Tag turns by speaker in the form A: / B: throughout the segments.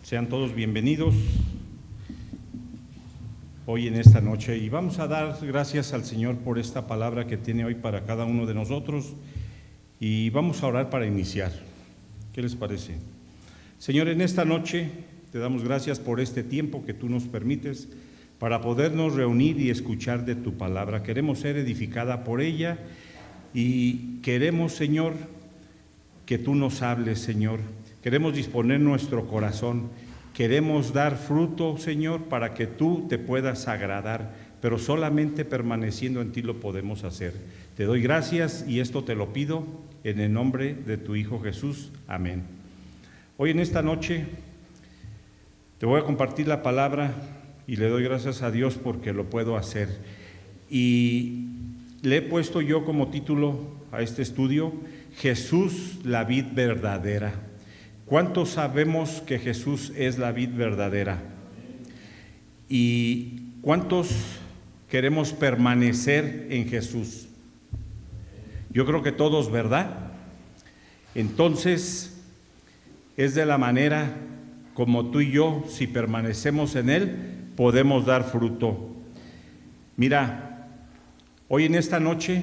A: Sean todos bienvenidos hoy en esta noche y vamos a dar gracias al Señor por esta palabra que tiene hoy para cada uno de nosotros y vamos a orar para iniciar. ¿Qué les parece? Señor, en esta noche te damos gracias por este tiempo que tú nos permites para podernos reunir y escuchar de tu palabra. Queremos ser edificada por ella y queremos, Señor, que tú nos hables, Señor. Queremos disponer nuestro corazón, queremos dar fruto, Señor, para que tú te puedas agradar, pero solamente permaneciendo en ti lo podemos hacer. Te doy gracias y esto te lo pido en el nombre de tu Hijo Jesús. Amén. Hoy en esta noche te voy a compartir la palabra y le doy gracias a Dios porque lo puedo hacer. Y le he puesto yo como título a este estudio, Jesús, la vid verdadera. ¿Cuántos sabemos que Jesús es la vid verdadera? ¿Y cuántos queremos permanecer en Jesús? Yo creo que todos, ¿verdad? Entonces, es de la manera como tú y yo, si permanecemos en Él, podemos dar fruto. Mira, hoy en esta noche,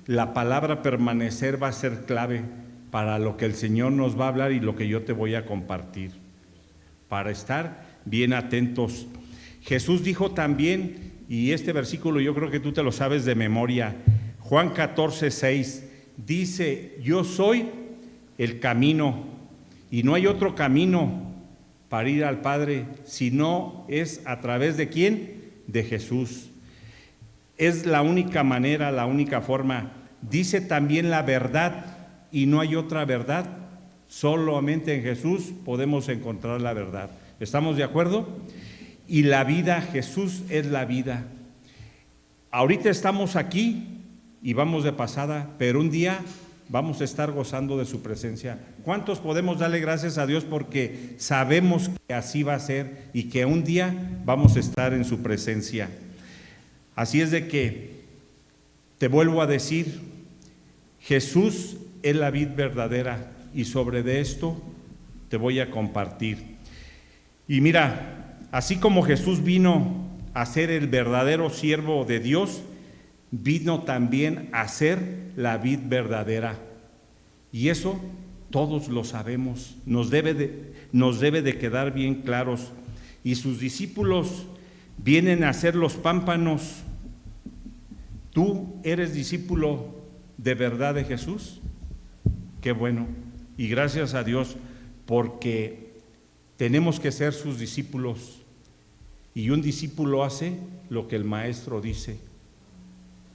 A: la palabra permanecer va a ser clave para lo que el Señor nos va a hablar y lo que yo te voy a compartir, para estar bien atentos. Jesús dijo también, y este versículo yo creo que tú te lo sabes de memoria, Juan 14:6, dice, yo soy el camino, y no hay otro camino para ir al Padre, sino es a través de ¿quién? De Jesús. Es la única manera, la única forma. Dice también la verdad, y no hay otra verdad, solamente en Jesús podemos encontrar la verdad. ¿Estamos de acuerdo? Y la vida, Jesús es la vida. Ahorita estamos aquí y vamos de pasada, pero un día vamos a estar gozando de su presencia. ¿Cuántos podemos darle gracias a Dios porque sabemos que así va a ser y que un día vamos a estar en su presencia? Así es de que te vuelvo a decir, Jesús es la vid verdadera y sobre de esto te voy a compartir. Y mira, así como Jesús vino a ser el verdadero siervo de Dios, vino también a ser la vid verdadera. Y eso todos lo sabemos, nos debe de quedar bien claros. Y sus discípulos vienen a ser los pámpanos. ¿Tú eres discípulo de verdad de Jesús? Qué bueno, y gracias a Dios porque tenemos que ser sus discípulos y un discípulo hace lo que el maestro dice.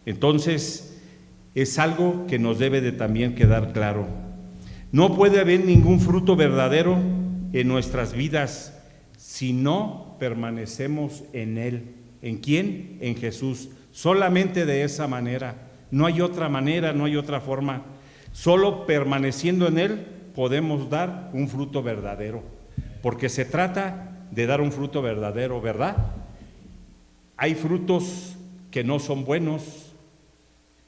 A: Entonces es algo que nos debe de también quedar claro. No puede haber ningún fruto verdadero en nuestras vidas si no permanecemos en Él. ¿En quién? En Jesús. Solamente de esa manera. No hay otra manera, no hay otra forma. Solo permaneciendo en Él podemos dar un fruto verdadero, porque se trata de dar un fruto verdadero, ¿verdad? Hay frutos que no son buenos,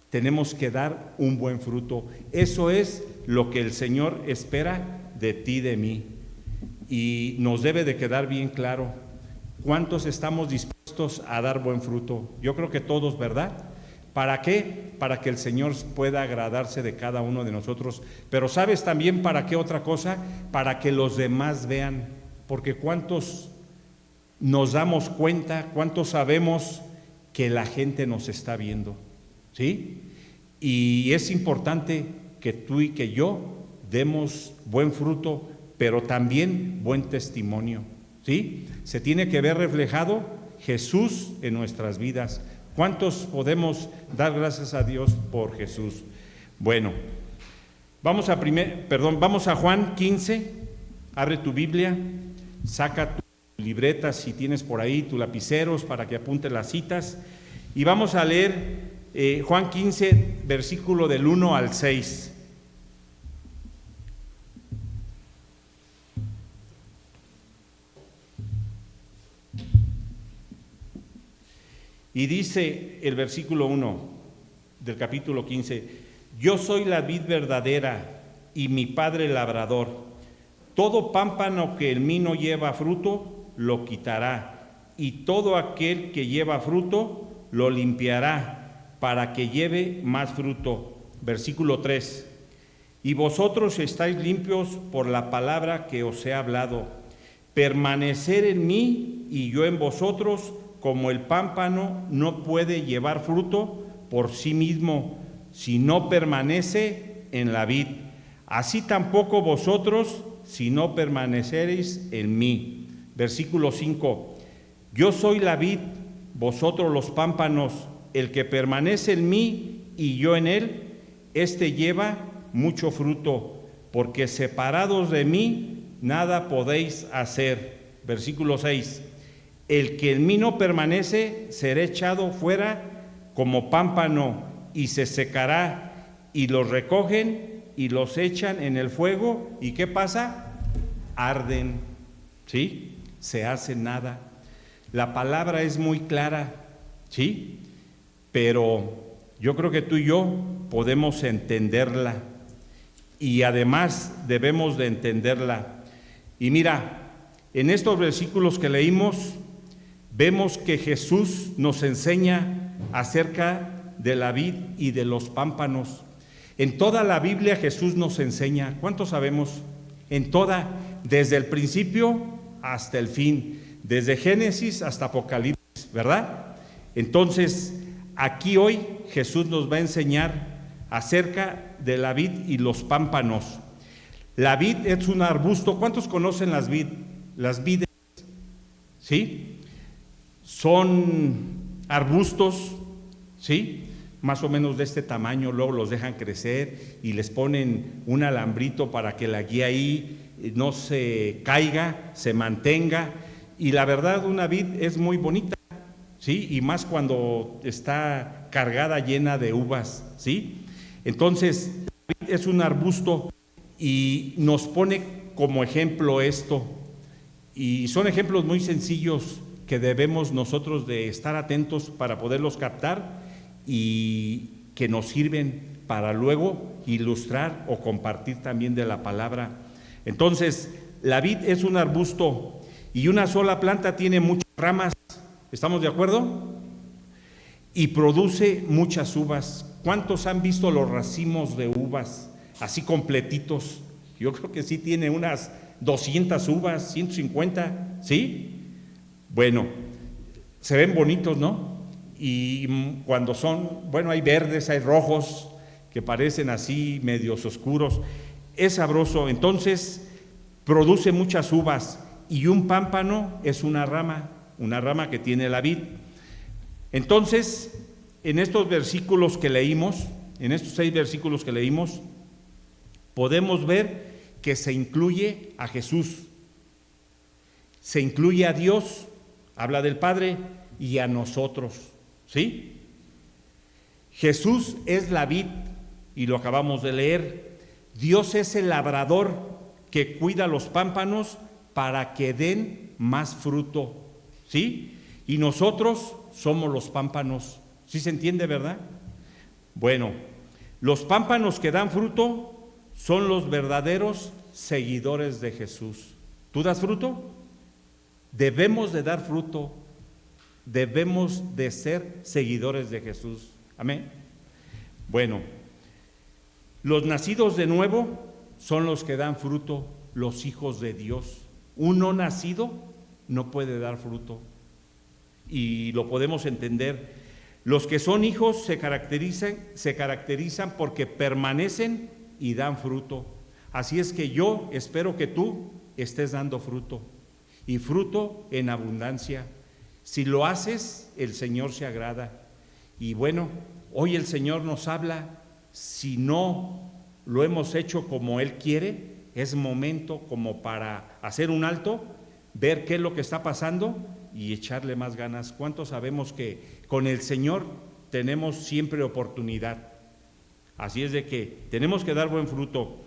A: tenemos que dar un buen fruto. Eso es lo que el Señor espera de ti, de mí, y nos debe de quedar bien claro. ¿Cuántos estamos dispuestos a dar buen fruto? Yo creo que todos, ¿verdad? ¿Para qué? Para que el Señor pueda agradarse de cada uno de nosotros. Pero ¿sabes también para qué otra cosa? Para que los demás vean. Porque ¿cuántos nos damos cuenta, cuántos sabemos que la gente nos está viendo? ¿Sí? Y es importante que tú y que yo demos buen fruto, pero también buen testimonio. ¿Sí? Se tiene que ver reflejado Jesús en nuestras vidas. ¿Cuántos podemos dar gracias a Dios por Jesús? Bueno, vamos a Juan 15, abre tu Biblia, saca tu libreta si tienes por ahí, tus lapiceros para que apuntes las citas y vamos a leer Juan 15, versículo del 1 al 6. Y dice el versículo 1 del capítulo 15, yo soy la vid verdadera y mi Padre labrador. todo pámpano que en mí no lleva fruto, lo quitará, y todo aquel que lleva fruto, lo limpiará, para que lleve más fruto. Versículo 3. Y vosotros estáis limpios por la palabra que os he hablado. Permanecer en mí y yo en vosotros, como el pámpano no puede llevar fruto por sí mismo, si no permanece en la vid. Así tampoco vosotros, si no permaneceréis en mí. Versículo 5. Yo soy la vid, vosotros los pámpanos. El que permanece en mí y yo en él, éste lleva mucho fruto, porque separados de mí nada podéis hacer. Versículo 6. El que en mí no permanece será echado fuera como pámpano y se secará, y los recogen y los echan en el fuego. ¿Y qué pasa? Arden, ¿sí? Se hace nada. La palabra es muy clara, ¿sí? Pero yo creo que tú y yo podemos entenderla, y además debemos de entenderla. Y mira, en estos versículos que leímos, vemos que Jesús nos enseña acerca de la vid y de los pámpanos. En toda la Biblia Jesús nos enseña, ¿cuánto sabemos? En toda, desde el principio hasta el fin, desde Génesis hasta Apocalipsis, ¿verdad? Entonces, aquí hoy Jesús nos va a enseñar acerca de la vid y los pámpanos. La vid es un arbusto. ¿Cuántos conocen las vid? Las vides, ¿sí? Son arbustos, ¿sí? Más o menos de este tamaño. Luego los dejan crecer y les ponen un alambrito para que la guía ahí no se caiga, se mantenga. Y la verdad, una vid es muy bonita, ¿sí? Y más cuando está cargada, llena de uvas, ¿sí? Entonces, la vid es un arbusto y nos pone como ejemplo esto. Y son ejemplos muy sencillos que debemos nosotros de estar atentos para poderlos captar y que nos sirven para luego ilustrar o compartir también de la palabra. Entonces, la vid es un arbusto y una sola planta tiene muchas ramas, ¿estamos de acuerdo? Y produce muchas uvas. ¿Cuántos han visto los racimos de uvas así completitos? Yo creo que sí tiene unas 200 uvas, 150, ¿sí? Bueno, se ven bonitos, ¿no? Y cuando son, bueno, hay verdes, hay rojos, que parecen así medios oscuros, es sabroso. Entonces, produce muchas uvas, y un pámpano es una rama que tiene la vid. Entonces, en estos versículos que leímos, en estos 6 versículos que leímos, podemos ver que se incluye a Jesús, se incluye a Dios, habla del Padre, y a nosotros, ¿sí? Jesús es la vid, y lo acabamos de leer. Dios es el labrador que cuida los pámpanos para que den más fruto, ¿sí? Y nosotros somos los pámpanos. ¿Sí se entiende, verdad? Bueno, los pámpanos que dan fruto son los verdaderos seguidores de Jesús. ¿Tú das fruto? Debemos de dar fruto, debemos de ser seguidores de Jesús. Amén. Bueno, los nacidos de nuevo son los que dan fruto, los hijos de Dios. Un no nacido no puede dar fruto, y lo podemos entender. Los que son hijos se caracterizan porque permanecen y dan fruto. Así es que yo espero que tú estés dando fruto, y fruto en abundancia. Si lo haces, el Señor se agrada. Y bueno, hoy el Señor nos habla. Si no lo hemos hecho como Él quiere, es momento como para hacer un alto, ver qué es lo que está pasando y echarle más ganas. ¿Cuántos sabemos que con el Señor tenemos siempre oportunidad? Así es de que tenemos que dar buen fruto.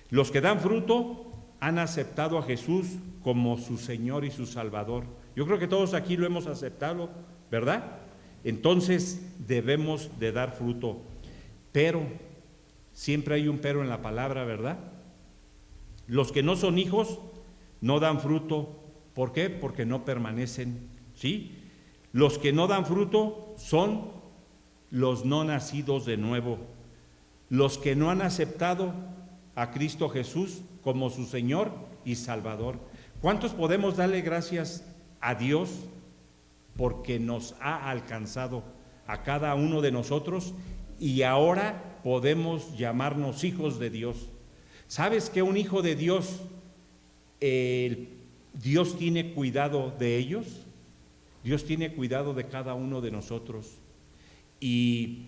A: Los que dan fruto han aceptado a Jesús como su Señor y su Salvador. Yo creo que todos aquí lo hemos aceptado, ¿verdad? Entonces debemos de dar fruto. Pero, siempre hay un pero en la palabra, ¿verdad? Los que no son hijos no dan fruto. ¿Por qué? Porque no permanecen, ¿sí? Los que no dan fruto son los no nacidos de nuevo, los que no han aceptado a Cristo Jesús como su Señor y Salvador. ¿Cuántos podemos darle gracias a Dios porque nos ha alcanzado a cada uno de nosotros y ahora podemos llamarnos hijos de Dios? ¿Sabes que un hijo de Dios, Dios tiene cuidado de ellos? Dios tiene cuidado de cada uno de nosotros. Y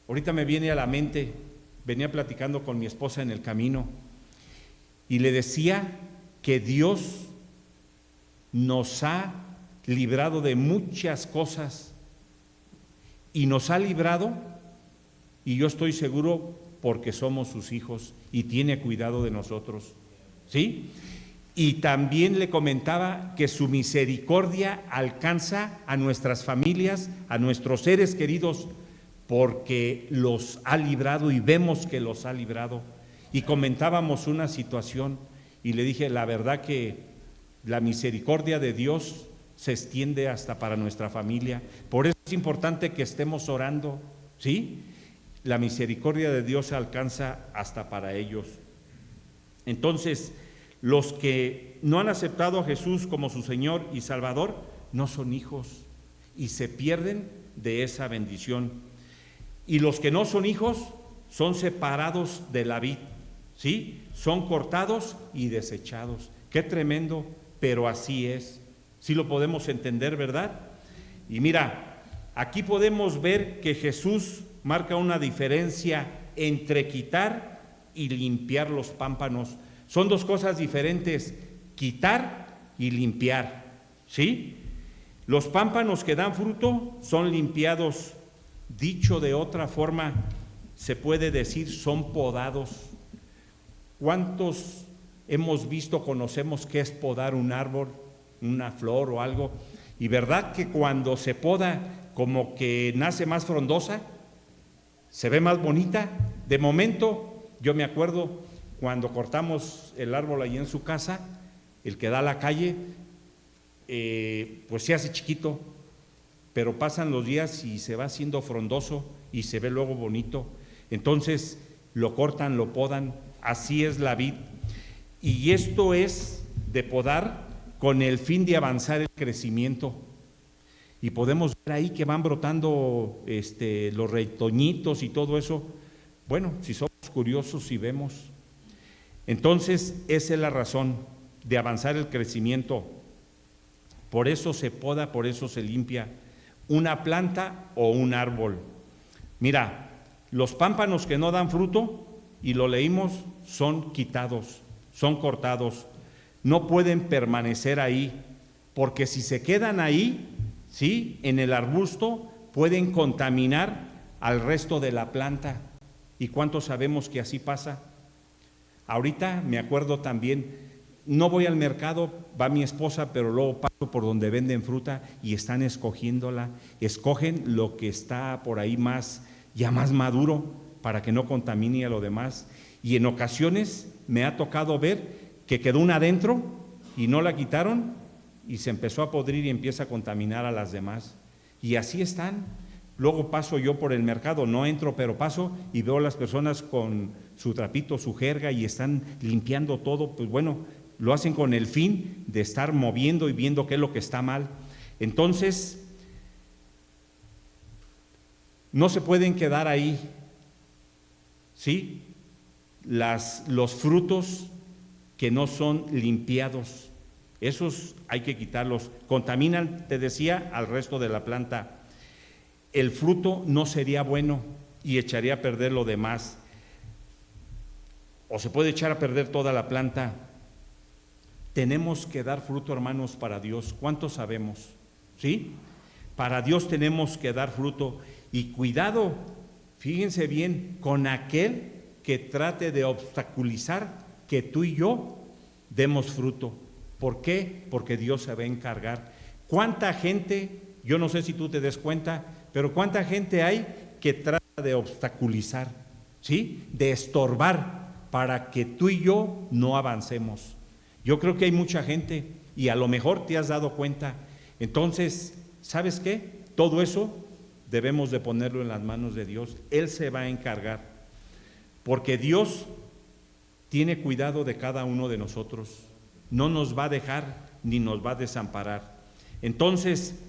A: ahorita me viene a la mente, venía platicando con mi esposa en el camino y le decía que Dios nos ha librado de muchas cosas y nos ha librado, y yo estoy seguro porque somos sus hijos y tiene cuidado de nosotros, ¿sí? Y también le comentaba que su misericordia alcanza a nuestras familias, a nuestros seres queridos, porque los ha librado y vemos que los ha librado. Y comentábamos una situación y le dije, la verdad que la misericordia de Dios se extiende hasta para nuestra familia. Por eso es importante que estemos orando, ¿sí? La misericordia de Dios alcanza hasta para ellos. Entonces, los que no han aceptado a Jesús como su Señor y Salvador no son hijos y se pierden de esa bendición. Y los que no son hijos son separados de la vid, ¿sí? Son cortados y desechados. Qué tremendo, pero así es. Sí lo podemos entender, ¿verdad? Y mira, aquí podemos ver que Jesús marca una diferencia entre quitar y limpiar los pámpanos. Son dos cosas diferentes, quitar y limpiar, ¿sí? Los pámpanos que dan fruto son limpiados. Dicho de otra forma, se puede decir, son podados. ¿Cuántos hemos visto, conocemos qué es podar un árbol, una flor o algo? Y verdad que cuando se poda, como que nace más frondosa, se ve más bonita. De momento, yo me acuerdo cuando cortamos el árbol ahí en su casa, el que da a la calle, pues se hace chiquito, pero pasan los días y se va haciendo frondoso y se ve luego bonito. Entonces lo cortan, lo podan, así es la vid. Y esto es de podar con el fin de avanzar el crecimiento. Y podemos ver ahí que van brotando los retoñitos y todo eso. Bueno, si somos curiosos y vemos. Entonces, esa es la razón de avanzar el crecimiento. Por eso se poda, por eso se limpia una planta o un árbol. Mira, los pámpanos que no dan fruto, y lo leímos, son quitados, son cortados. No pueden permanecer ahí, porque si se quedan ahí, ¿sí?, en el arbusto, pueden contaminar al resto de la planta. ¿Y cuántos sabemos que así pasa? Ahorita me acuerdo también, no voy al mercado, va mi esposa, pero luego paso por donde venden fruta y están escogiéndola, escogen lo que está por ahí ya más maduro para que no contamine a lo demás. Y en ocasiones me ha tocado ver que quedó una adentro y no la quitaron y se empezó a podrir y empieza a contaminar a las demás. Y así están. Luego paso yo por el mercado, no entro, pero paso y veo a las personas con su trapito, su jerga y están limpiando todo. Pues bueno, lo hacen con el fin de estar moviendo y viendo qué es lo que está mal. Entonces, no se pueden quedar ahí, ¿sí? Los frutos que no son limpiados, esos hay que quitarlos. Contaminan, te decía, al resto de la planta. El fruto no sería bueno y echaría a perder lo demás. O se puede echar a perder toda la planta. Tenemos que dar fruto, hermanos, para Dios. ¿Cuántos sabemos? ¿Sí? Para Dios tenemos que dar fruto. Y cuidado, fíjense bien, con aquel que trate de obstaculizar que tú y yo demos fruto. ¿Por qué? Porque Dios se va a encargar. ¿Cuánta gente, yo no sé si tú te des cuenta, pero cuánta gente hay que trata de obstaculizar, ¿sí?, de estorbar para que tú y yo no avancemos. Yo creo que hay mucha gente y a lo mejor te has dado cuenta. Entonces, ¿sabes qué? Todo eso debemos de ponerlo en las manos de Dios. Él se va a encargar, porque Dios tiene cuidado de cada uno de nosotros. No nos va a dejar ni nos va a desamparar. Entonces,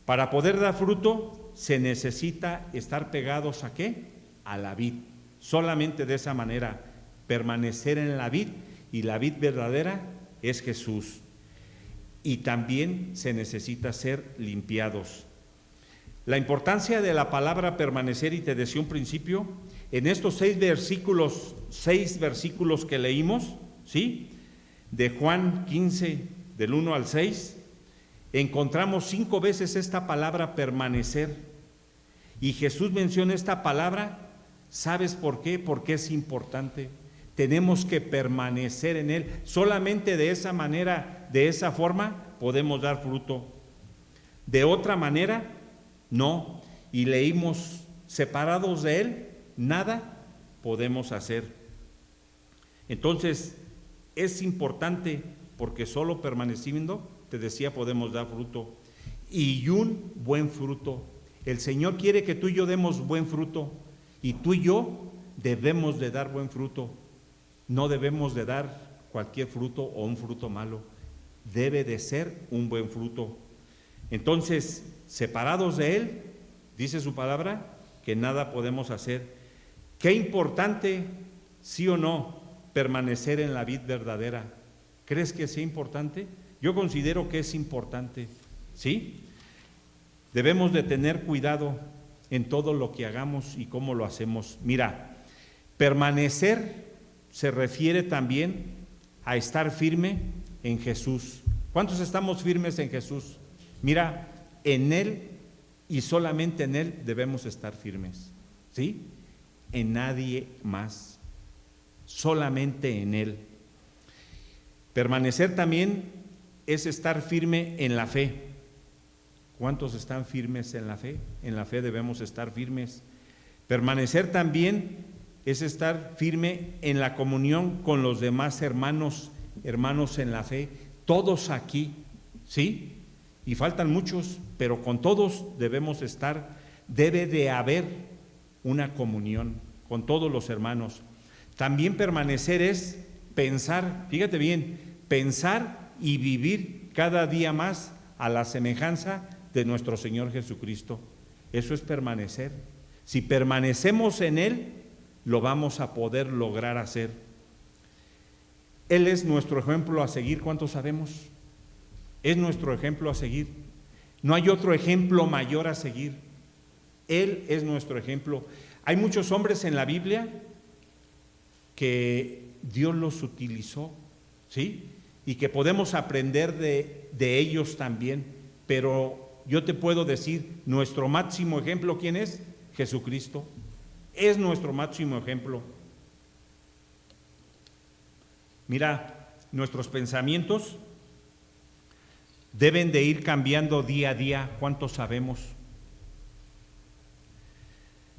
A: para poder dar fruto, se necesita estar pegados ¿a qué? A la vid. Solamente de esa manera, permanecer en la vid, y la vid verdadera es Jesús. Y también se necesita ser limpiados. La importancia de la palabra permanecer, y te decía un principio, en estos 6 versículos que leímos, ¿sí? De Juan 15, del 1 al 6, encontramos 5 veces esta palabra permanecer. Y Jesús menciona esta palabra, ¿sabes por qué? Porque es importante. Tenemos que permanecer en Él. Solamente de esa manera, de esa forma, podemos dar fruto. De otra manera, no. Y leímos, separados de Él, nada podemos hacer. Entonces, es importante porque solo permaneciendo, te decía, podemos dar fruto. Y un buen fruto. El Señor quiere que tú y yo demos buen fruto. Y tú y yo debemos de dar buen fruto. No debemos de dar cualquier fruto o un fruto malo. Debe de ser un buen fruto. Entonces, separados de Él, dice su palabra, que nada podemos hacer. Qué importante, sí o no, permanecer en la vid verdadera. ¿Crees que sea importante? Yo considero que es importante, ¿sí? Debemos de tener cuidado en todo lo que hagamos y cómo lo hacemos. Mira, permanecer se refiere también a estar firme en Jesús. ¿Cuántos estamos firmes en Jesús? Mira, en Él y solamente en Él debemos estar firmes, ¿sí? En nadie más, solamente en Él. Permanecer también es estar firme en la fe. ¿Cuántos están firmes en la fe? En la fe debemos estar firmes. Permanecer también es estar firme en la comunión con los demás hermanos en la fe, todos aquí, ¿sí? Y faltan muchos, pero con todos debemos estar, debe de haber una comunión con todos los hermanos. También permanecer es pensar, fíjate bien, pensar y vivir cada día más a la semejanza de nuestro Señor Jesucristo. Eso es permanecer. Si permanecemos en Él, lo vamos a poder lograr hacer. Él es nuestro ejemplo a seguir, ¿cuántos sabemos? Es nuestro ejemplo a seguir. No hay otro ejemplo mayor a seguir. Él es nuestro ejemplo. Hay muchos hombres en la Biblia que Dios los utilizó, ¿sí? Y que podemos aprender de ellos también. Pero yo te puedo decir, nuestro máximo ejemplo, ¿quién es? Jesucristo. Es nuestro máximo ejemplo. Mira, nuestros pensamientos deben de ir cambiando día a día. ¿Cuántos sabemos?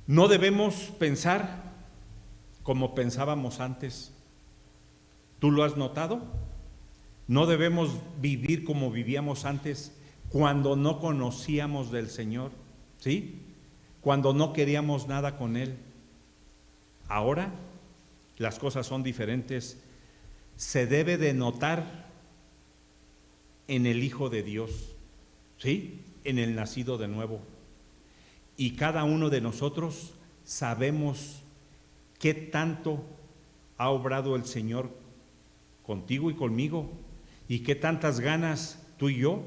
A: No debemos pensar como pensábamos antes. ¿Tú lo has notado? No debemos vivir como vivíamos antes cuando no conocíamos del Señor, ¿sí? Cuando no queríamos nada con Él. Ahora las cosas son diferentes. Se debe de notar en el Hijo de Dios, ¿sí? En el nacido de nuevo. Y cada uno de nosotros sabemos qué tanto ha obrado el Señor contigo y conmigo, y qué tantas ganas tú y yo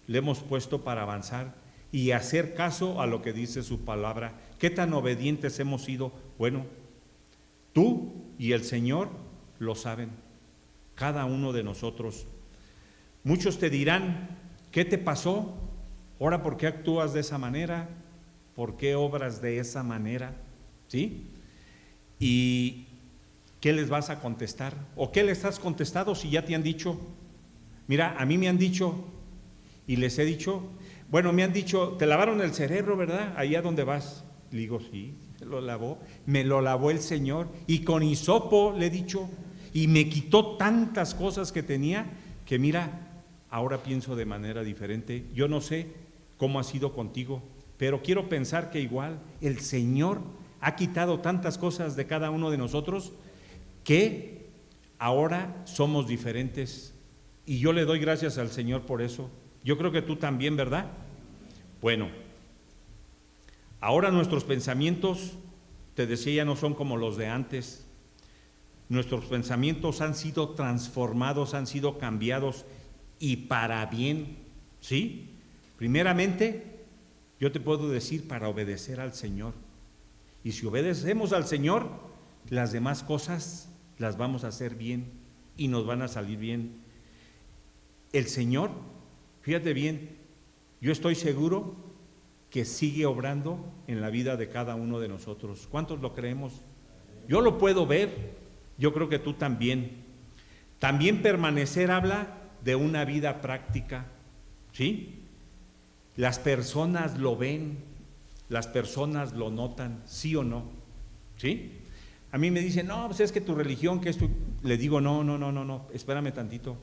A: le hemos puesto para avanzar y hacer caso a lo que dice su palabra. Qué tan obedientes hemos sido. Bueno, tú y el Señor lo saben, cada uno de nosotros. Muchos te dirán, ¿qué te pasó? Ahora, ¿por qué actúas de esa manera? ¿Por qué obras de esa manera? ¿Sí? ¿Y qué les vas a contestar? ¿O qué les has contestado si ya te han dicho? Mira, a mí me han dicho y les he dicho, bueno, me han dicho, te lavaron el cerebro, ¿verdad? Allá donde vas. Le digo, sí, me lo lavó el Señor, y con hisopo le he dicho, y me quitó tantas cosas que tenía, que mira, ahora pienso de manera diferente. Yo no sé cómo ha sido contigo, pero quiero pensar que igual el Señor ha quitado tantas cosas de cada uno de nosotros que ahora somos diferentes, y yo le doy gracias al Señor por eso. Yo creo que tú también, ¿verdad? Bueno, ahora nuestros pensamientos, te decía, ya no son como los de antes. Nuestros pensamientos han sido transformados, han sido cambiados, y para bien, ¿sí? Primeramente, yo te puedo decir, para obedecer al Señor. Y si obedecemos al Señor, las demás cosas las vamos a hacer bien y nos van a salir bien. El Señor, fíjate bien, yo estoy seguro que sigue obrando en la vida de cada uno de nosotros. ¿Cuántos lo creemos? Yo lo puedo ver, yo creo que tú también. También permanecer habla de una vida práctica, ¿sí? Las personas lo ven, las personas lo notan, ¿sí o no? ¿Sí? A mí me dicen, no, pues es que tu religión, que esto, le digo, no, espérame tantito.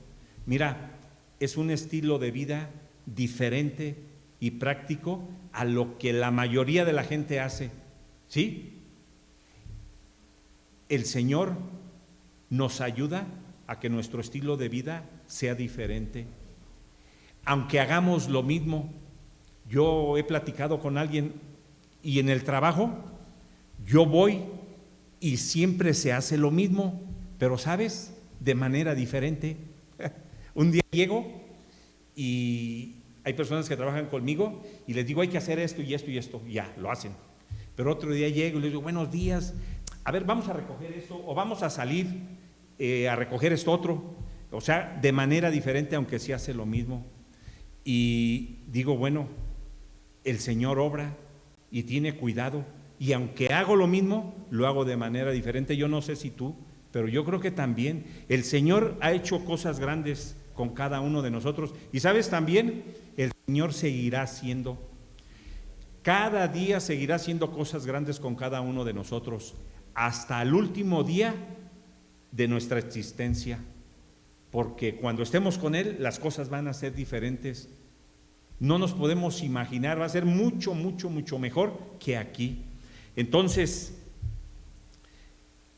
A: Mira, es un estilo de vida diferente y práctico a lo que la mayoría de la gente hace, ¿sí? El Señor nos ayuda a que nuestro estilo de vida sea diferente. Aunque hagamos lo mismo, yo he platicado con alguien y en el trabajo yo voy y siempre se hace lo mismo, pero ¿sabes? De manera diferente. Un día llego y hay personas que trabajan conmigo y les digo, hay que hacer esto y esto y esto, y ya, lo hacen. Pero otro día llego y les digo, buenos días, a ver, vamos a recoger esto, o vamos a salir a recoger esto otro. O sea, de manera diferente, aunque sí hace lo mismo. Y digo, bueno, el Señor obra y tiene cuidado, y aunque hago lo mismo, lo hago de manera diferente. Yo no sé si tú, pero yo creo que también el Señor ha hecho cosas grandes con cada uno de nosotros. Y sabes también, el Señor seguirá haciendo, cada día seguirá haciendo cosas grandes con cada uno de nosotros, hasta el último día de nuestra existencia, porque cuando estemos con Él, las cosas van a ser diferentes. No nos podemos imaginar, va a ser mucho mejor que aquí. Entonces,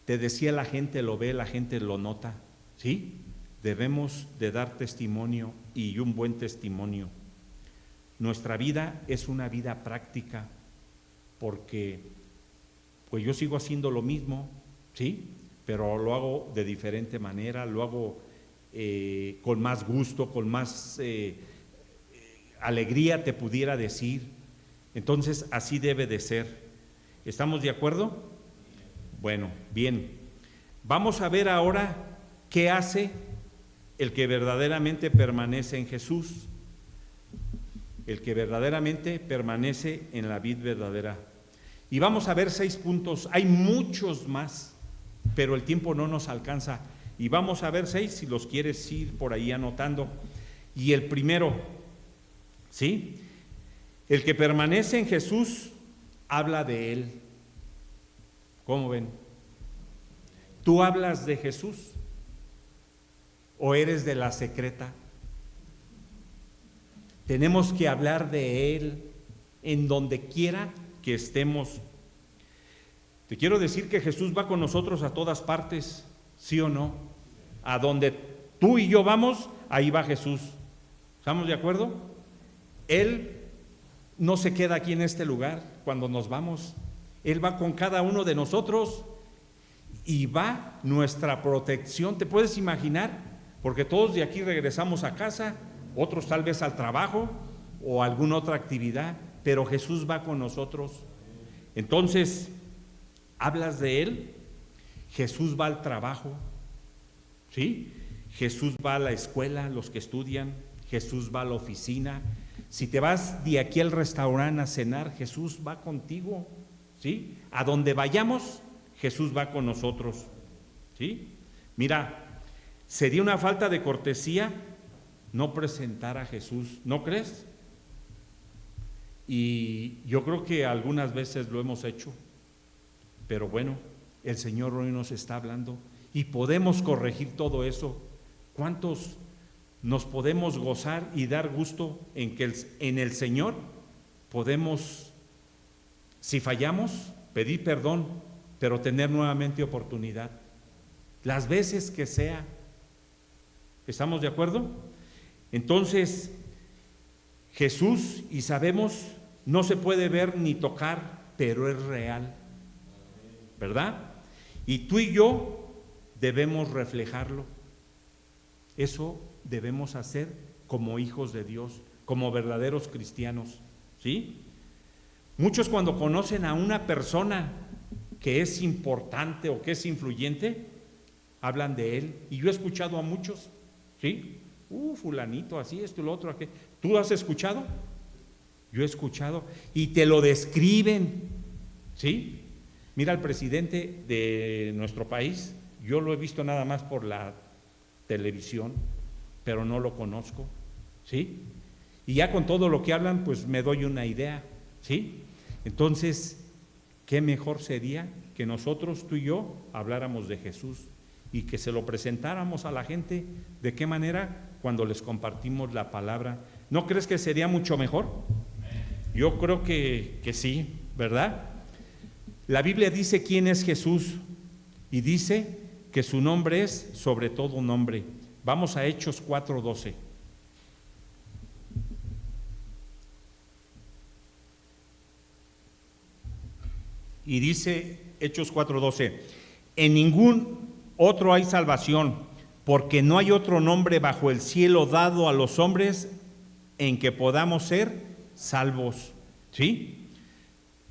A: te decía, la gente lo ve, la gente lo nota, ¿sí? Debemos de dar testimonio, y un buen testimonio. Nuestra vida es una vida práctica, porque pues yo sigo haciendo lo mismo, ¿sí? Pero lo hago de diferente manera, lo hago con más gusto, con más alegría, te pudiera decir. Entonces, así debe de ser. ¿Estamos de acuerdo? Bueno, bien. Vamos a ver ahora qué hace el que verdaderamente permanece en Jesús, el que verdaderamente permanece en la vid verdadera. Y vamos a ver 6 puntos, hay muchos más, pero el tiempo no nos alcanza. Y vamos a ver 6, si los quieres ir por ahí anotando. Y el primero, ¿sí? El que permanece en Jesús habla de Él. ¿Cómo ven? ¿Tú hablas de Jesús o eres de la secreta? Tenemos que hablar de Él en donde quiera que estemos. Te quiero decir que Jesús va con nosotros a todas partes, ¿sí o no? A donde tú y yo vamos, ahí va Jesús. ¿Estamos de acuerdo? Él no se queda aquí en este lugar cuando nos vamos. Él va con cada uno de nosotros y va nuestra protección. ¿Te puedes imaginar? Porque todos de aquí regresamos a casa, otros tal vez al trabajo o a alguna otra actividad, pero Jesús va con nosotros. Entonces, hablas de Él, Jesús va al trabajo, ¿sí? Jesús va a la escuela, los que estudian, Jesús va a la oficina. Si te vas de aquí al restaurante a cenar, Jesús va contigo, ¿sí? A donde vayamos, Jesús va con nosotros, ¿sí? Mira, sería una falta de cortesía no presentar a Jesús, ¿no crees? Y yo creo que algunas veces lo hemos hecho. Pero bueno, el Señor hoy nos está hablando y podemos corregir todo eso. ¿Cuántos nos podemos gozar y dar gusto en que en el Señor podemos, si fallamos, pedir perdón, pero tener nuevamente oportunidad? Las veces que sea. ¿Estamos de acuerdo? Entonces, Jesús, y sabemos, no se puede ver ni tocar, pero es real, ¿verdad? Y tú y yo debemos reflejarlo. Eso debemos hacer como hijos de Dios, como verdaderos cristianos, ¿sí? Muchos cuando conocen a una persona que es importante o que es influyente, hablan de él. Y yo he escuchado a muchos, ¿sí? Fulanito, así, esto y lo otro, aquello. ¿Tú has escuchado? Yo he escuchado y te lo describen, ¿sí? Mira, al presidente de nuestro país, yo lo he visto nada más por la televisión, pero no lo conozco, ¿sí? Y ya con todo lo que hablan, pues me doy una idea, ¿sí? Entonces, ¿qué mejor sería que nosotros, tú y yo, habláramos de Jesús y que se lo presentáramos a la gente? ¿De qué manera? Cuando les compartimos la palabra. ¿No crees que sería mucho mejor? Yo creo que sí, ¿verdad? La Biblia dice quién es Jesús y dice que su nombre es sobre todo nombre. Vamos a Hechos 4:12. Y dice Hechos 4:12: en ningún otro hay salvación, porque no hay otro nombre bajo el cielo dado a los hombres en que podamos ser salvos. ¿Sí?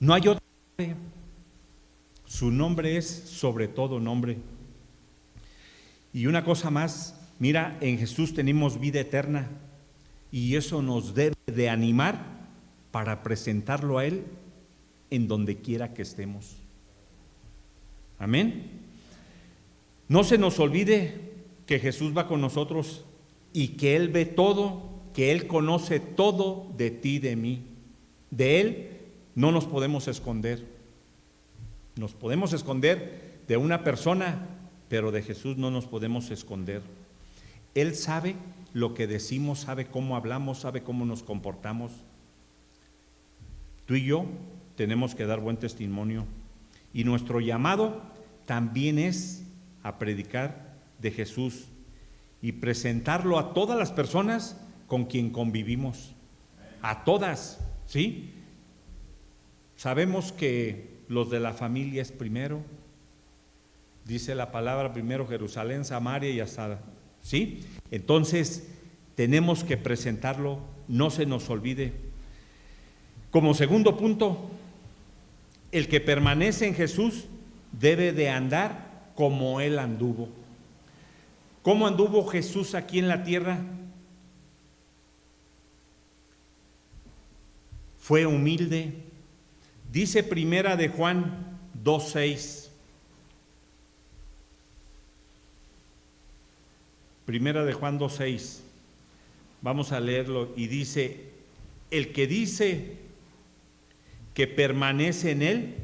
A: No hay otro nombre. Su nombre es sobre todo nombre. Y una cosa más, mira, en Jesús tenemos vida eterna y eso nos debe de animar para presentarlo a Él en donde quiera que estemos. Amén. No se nos olvide que Jesús va con nosotros y que Él ve todo, que Él conoce todo de ti, de mí. De Él no nos podemos esconder. Nos podemos esconder de una persona, pero de Jesús no nos podemos esconder. Él sabe lo que decimos, sabe cómo hablamos, sabe cómo nos comportamos. Tú y yo tenemos que dar buen testimonio. Y nuestro llamado también es a predicar de Jesús y presentarlo a todas las personas con quien convivimos. A todas, ¿sí? Sabemos que los de la familia es primero. Dice la palabra primero Jerusalén, Samaria y hasta, ¿sí? Entonces tenemos que presentarlo, no se nos olvide. Como segundo punto, el que permanece en Jesús debe de andar como Él anduvo. ¿Cómo anduvo Jesús aquí en la tierra? Fue humilde. Dice Primera de Juan 2:6. Primera de Juan 2:6. Vamos a leerlo y dice: el que dice que permanece en Él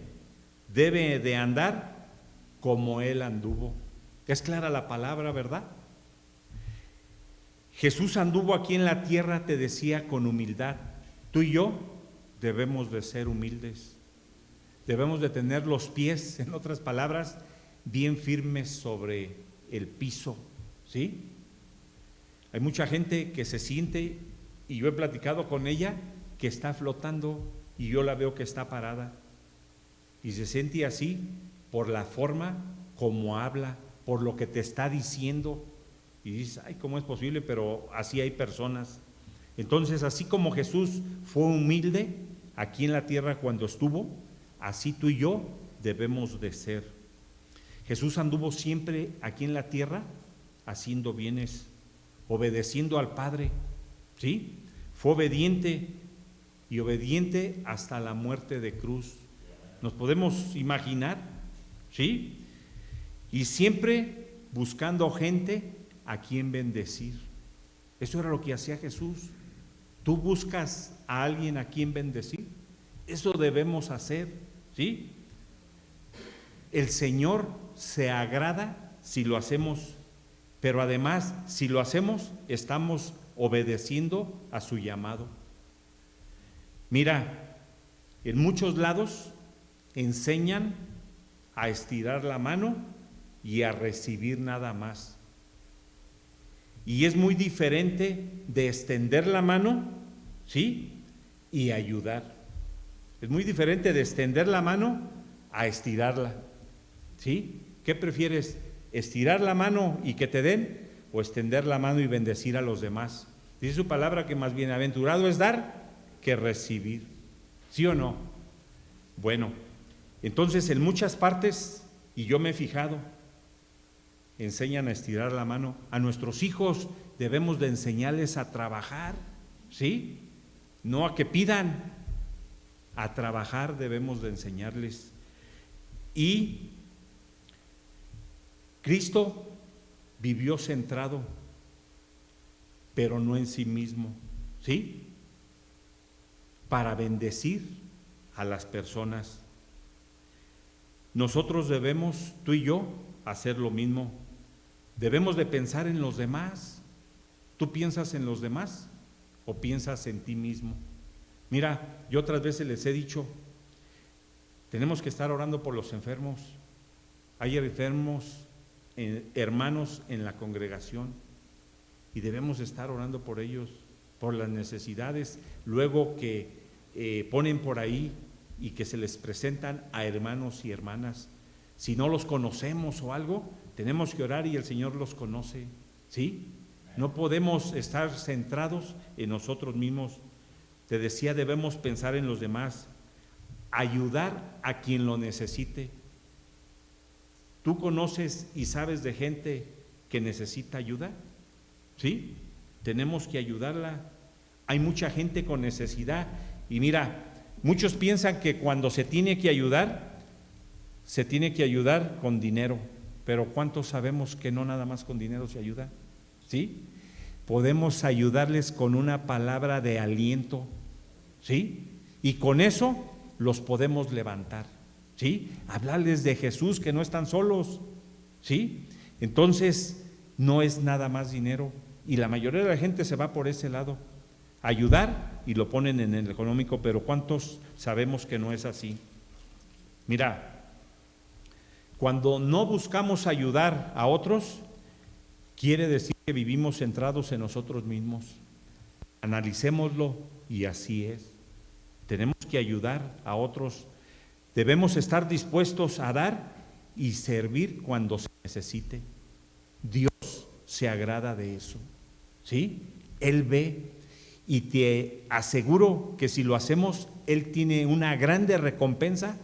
A: debe de andar como Él anduvo. Es clara la palabra, ¿verdad? Jesús anduvo aquí en la tierra, te decía, con humildad. Tú y yo debemos de ser humildes. Debemos de tener los pies, en otras palabras, bien firmes sobre el piso, ¿sí? Hay mucha gente que se siente, y yo he platicado con ella, que está flotando y yo la veo que está parada. Y se siente así por la forma como habla, por lo que te está diciendo. Y dices, ay, ¿cómo es posible? Pero así hay personas. Entonces, así como Jesús fue humilde aquí en la tierra cuando estuvo, así tú y yo debemos de ser. Jesús anduvo siempre aquí en la tierra haciendo bienes, obedeciendo al Padre, ¿sí? Fue obediente y obediente hasta la muerte de cruz. ¿Nos podemos imaginar? ¿Sí? Y siempre buscando gente a quien bendecir. Eso era lo que hacía Jesús. ¿Tú buscas a alguien a quien bendecir? Eso debemos hacer, ¿sí? el Señor se agrada si lo hacemos, pero además, si lo hacemos, estamos obedeciendo a su llamado. Mira, en muchos lados enseñan a estirar la mano y a recibir nada más. Y es muy diferente de extender la mano, ¿sí?, y ayudar. Es muy diferente de extender la mano a estirarla, ¿sí? ¿Qué prefieres? ¿Estirar la mano y que te den, o extender la mano y bendecir a los demás? Dice su palabra que más bienaventurado es dar que recibir, ¿sí o no? Bueno, entonces en muchas partes, y yo me he fijado, enseñan a estirar la mano. A nuestros hijos debemos de enseñarles a trabajar, ¿sí? No a que pidan, a trabajar debemos de enseñarles. Y Cristo vivió centrado, pero no en sí mismo, ¿sí?, para bendecir a las personas. Nosotros debemos, tú y yo, hacer lo mismo. Debemos de pensar en los demás. ¿Tú piensas en los demás o piensas en ti mismo? Mira, yo otras veces les he dicho, tenemos que estar orando por los enfermos. Hay enfermos, hermanos en la congregación, y debemos estar orando por ellos, por las necesidades luego que ponen por ahí y que se les presentan a hermanos y hermanas. Si no los conocemos o algo, tenemos que orar y el Señor los conoce, ¿sí? No podemos estar centrados en nosotros mismos. Te decía, debemos pensar en los demás, ayudar a quien lo necesite. ¿Tú conoces y sabes de gente que necesita ayuda? ¿Sí? Tenemos que ayudarla. Hay mucha gente con necesidad y mira, muchos piensan que cuando se tiene que ayudar con dinero, pero ¿cuántos sabemos que no nada más con dinero se ayuda? ¿Sí? Podemos ayudarles con una palabra de aliento, ¿sí? Y con eso los podemos levantar, ¿sí? Hablarles de Jesús, que no están solos, ¿sí? Entonces, no es nada más dinero, y la mayoría de la gente se va por ese lado, ayudar, y lo ponen en el económico, pero ¿cuántos sabemos que no es así? Mira, cuando no buscamos ayudar a otros, quiere decir que vivimos centrados en nosotros mismos. Analicémoslo, y así es. Tenemos que ayudar a otros. Debemos estar dispuestos a dar y servir cuando se necesite. Dios se agrada de eso, ¿sí? Él ve, y te aseguro que si lo hacemos, Él tiene una grande recompensa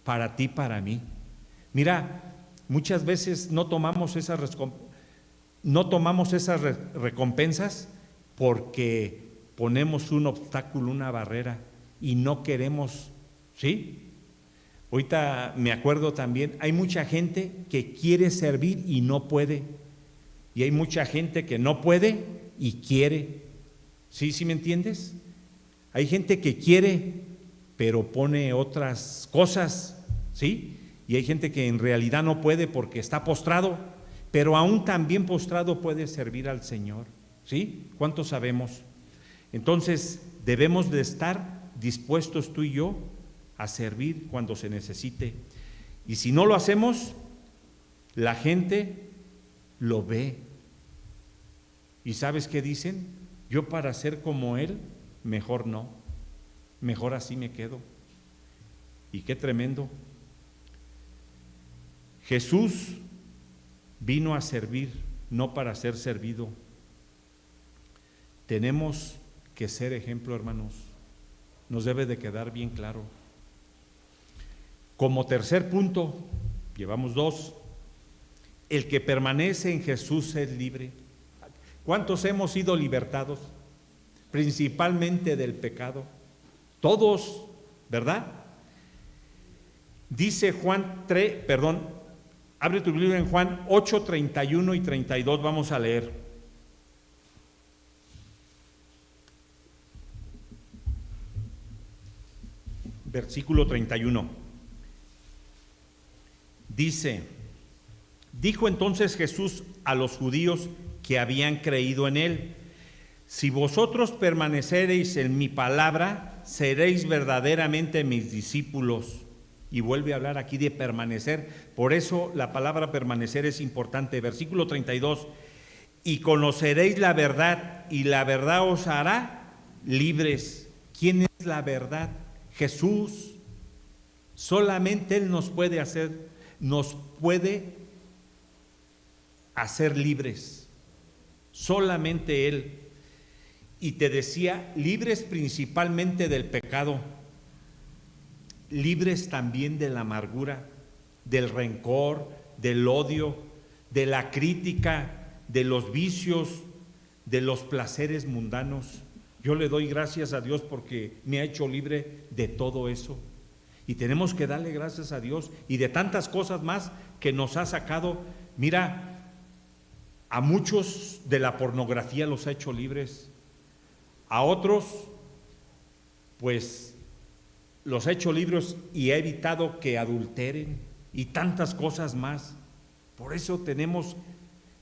A: para ti, para mí. Mira, muchas veces no tomamos esas recompensas porque ponemos un obstáculo, una barrera, y no queremos, ¿sí? Ahorita me acuerdo también, hay mucha gente que quiere servir y no puede, y hay mucha gente que no puede y quiere. ¿Sí me entiendes? Hay gente que quiere, pero pone otras cosas, ¿sí? Y hay gente que en realidad no puede porque está postrado, pero aún también postrado puede servir al Señor, ¿sí? ¿Cuántos sabemos? Entonces, debemos de estar dispuestos tú y yo a servir cuando se necesite. Y si no lo hacemos, la gente lo ve. ¿Y sabes qué dicen? Yo para ser como él, mejor no, mejor así me quedo. Y qué tremendo. Jesús vino a servir, no para ser servido. Tenemos que ser ejemplo, hermanos. Nos debe de quedar bien claro. Como tercer punto, llevamos 2, el que permanece en Jesús es libre. ¿Cuántos hemos sido libertados? Principalmente del pecado. Todos, ¿verdad? Dice abre tu Biblia en Juan 8, 31 y 32, vamos a leer. Versículo 31. Dice, dijo entonces Jesús a los judíos que habían creído en él: si vosotros permanecereis en mi palabra, seréis verdaderamente mis discípulos. Y vuelve a hablar aquí de permanecer. Por eso la palabra permanecer es importante. Versículo 32. Y conoceréis la verdad, y la verdad os hará libres. ¿Quién es la verdad? Jesús. Solamente Él nos puede hacer libres. Solamente Él. Y te decía, libres principalmente del pecado, libres también de la amargura, del rencor, del odio, de la crítica, de los vicios, de los placeres mundanos. Yo le doy gracias a Dios porque me ha hecho libre de todo eso. Y tenemos que darle gracias a Dios y de tantas cosas más que nos ha sacado. Mira, a muchos de la pornografía los ha hecho libres. A otros, pues, los ha hecho libres y ha evitado que adulteren y tantas cosas más. Por eso tenemos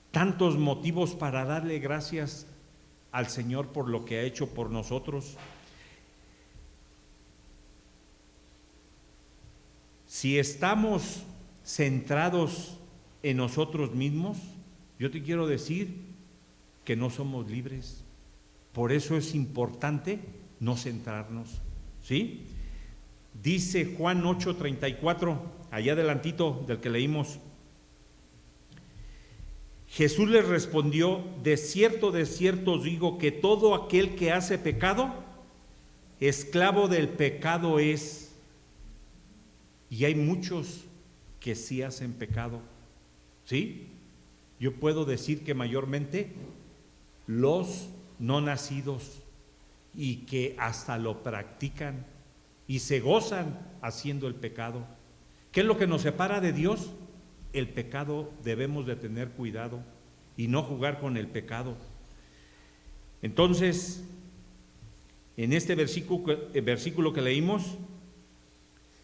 A: tantos motivos para darle gracias al Señor por lo que ha hecho por nosotros. Si estamos centrados en nosotros mismos, yo te quiero decir que no somos libres. Por eso es importante no centrarnos, ¿sí? Dice Juan 8:34, allá adelantito del que leímos. Jesús les respondió: de cierto os digo que todo aquel que hace pecado, esclavo del pecado es. Y hay muchos que sí hacen pecado, ¿sí? Yo puedo decir que mayormente los no nacidos, y que hasta lo practican y se gozan haciendo el pecado. ¿Qué es lo que nos separa de Dios? El pecado. Debemos de tener cuidado y no jugar con el pecado. Entonces, en este versículo que leímos,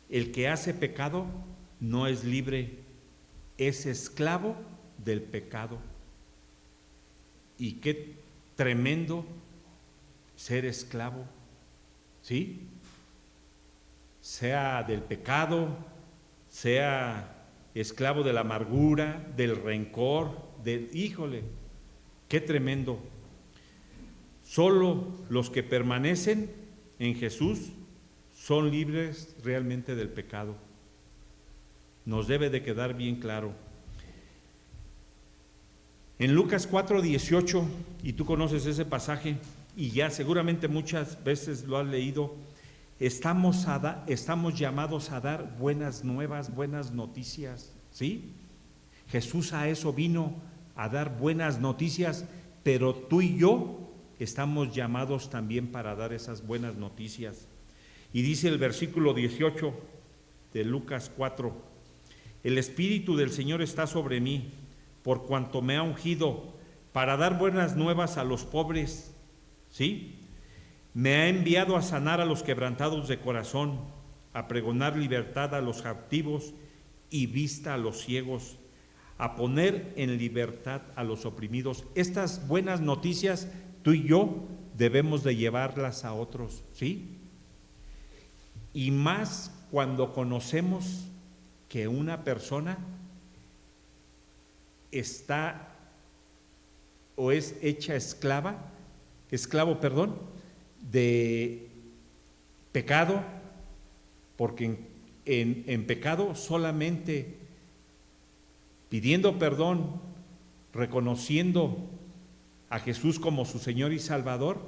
A: el que hace pecado no es libre, es esclavo del pecado. Y qué tremendo ser esclavo, ¿sí? Sea del pecado, sea esclavo de la amargura, del rencor, híjole, qué tremendo. Solo los que permanecen en Jesús son libres realmente del pecado. Nos debe de quedar bien claro. En Lucas 4:18, y tú conoces ese pasaje, y ya seguramente muchas veces lo has leído, estamos llamados a dar buenas nuevas, buenas noticias, ¿sí? Jesús a eso vino, a dar buenas noticias, pero tú y yo estamos llamados también para dar esas buenas noticias. Y dice el versículo 18 de Lucas 4, el Espíritu del Señor está sobre mí, por cuanto me ha ungido para dar buenas nuevas a los pobres, ¿sí? Me ha enviado a sanar a los quebrantados de corazón, a pregonar libertad a los cautivos y vista a los ciegos, a poner en libertad a los oprimidos. Estas buenas noticias tú y yo debemos de llevarlas a otros, ¿sí? Y más cuando conocemos que una persona está o es hecha esclavo, de pecado, porque en pecado solamente pidiendo perdón, reconociendo a Jesús como su Señor y Salvador,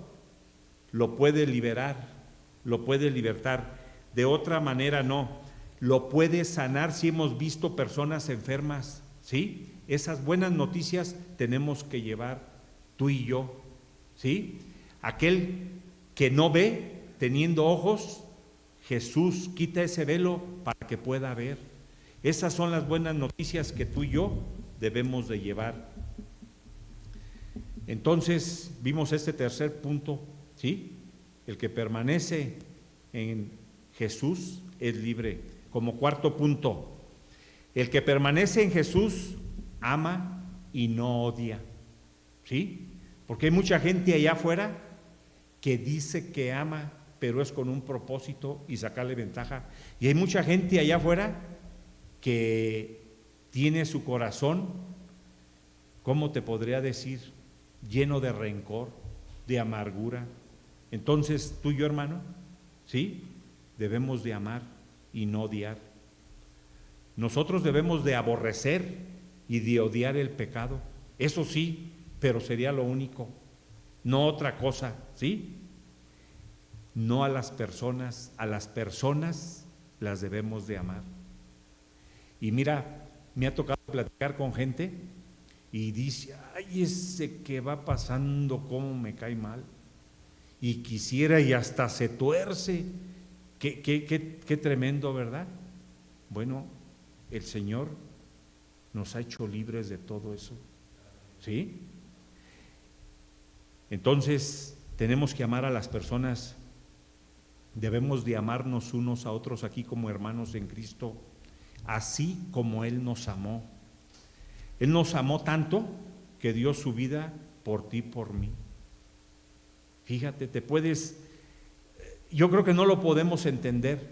A: lo puede liberar, lo puede libertar. De otra manera no, lo puede sanar. Si hemos visto personas enfermas, ¿sí? Esas buenas noticias tenemos que llevar tú y yo, ¿sí? Aquel que no ve, teniendo ojos, Jesús quita ese velo para que pueda ver. Esas son las buenas noticias que tú y yo debemos de llevar. Entonces, vimos este tercer punto, ¿sí? El que permanece en Jesús es libre. Como cuarto punto, El que permanece en Jesús ama y no odia. ¿Sí? Porque hay mucha gente allá afuera que dice que ama, pero es con un propósito y sacarle ventaja. Y hay mucha gente allá afuera que tiene su corazón, ¿cómo te podría decir? Lleno de rencor, de amargura. Entonces, tú y yo, hermano, ¿sí? Debemos de amar y no odiar. Nosotros debemos de aborrecer y de odiar el pecado. Eso sí, pero sería lo único, no otra cosa, ¿sí? No a las personas las debemos de amar. Y mira, me ha tocado platicar con gente y dice, ay, ese que va pasando, cómo me cae mal. Y quisiera y hasta se tuerce. Qué tremendo, ¿verdad? Bueno, el Señor nos ha hecho libres de todo eso, ¿sí? Entonces, tenemos que amar a las personas, debemos de amarnos unos a otros aquí como hermanos en Cristo, así como Él nos amó. Él nos amó tanto que dio su vida por ti, por mí. Fíjate, yo creo que no lo podemos entender,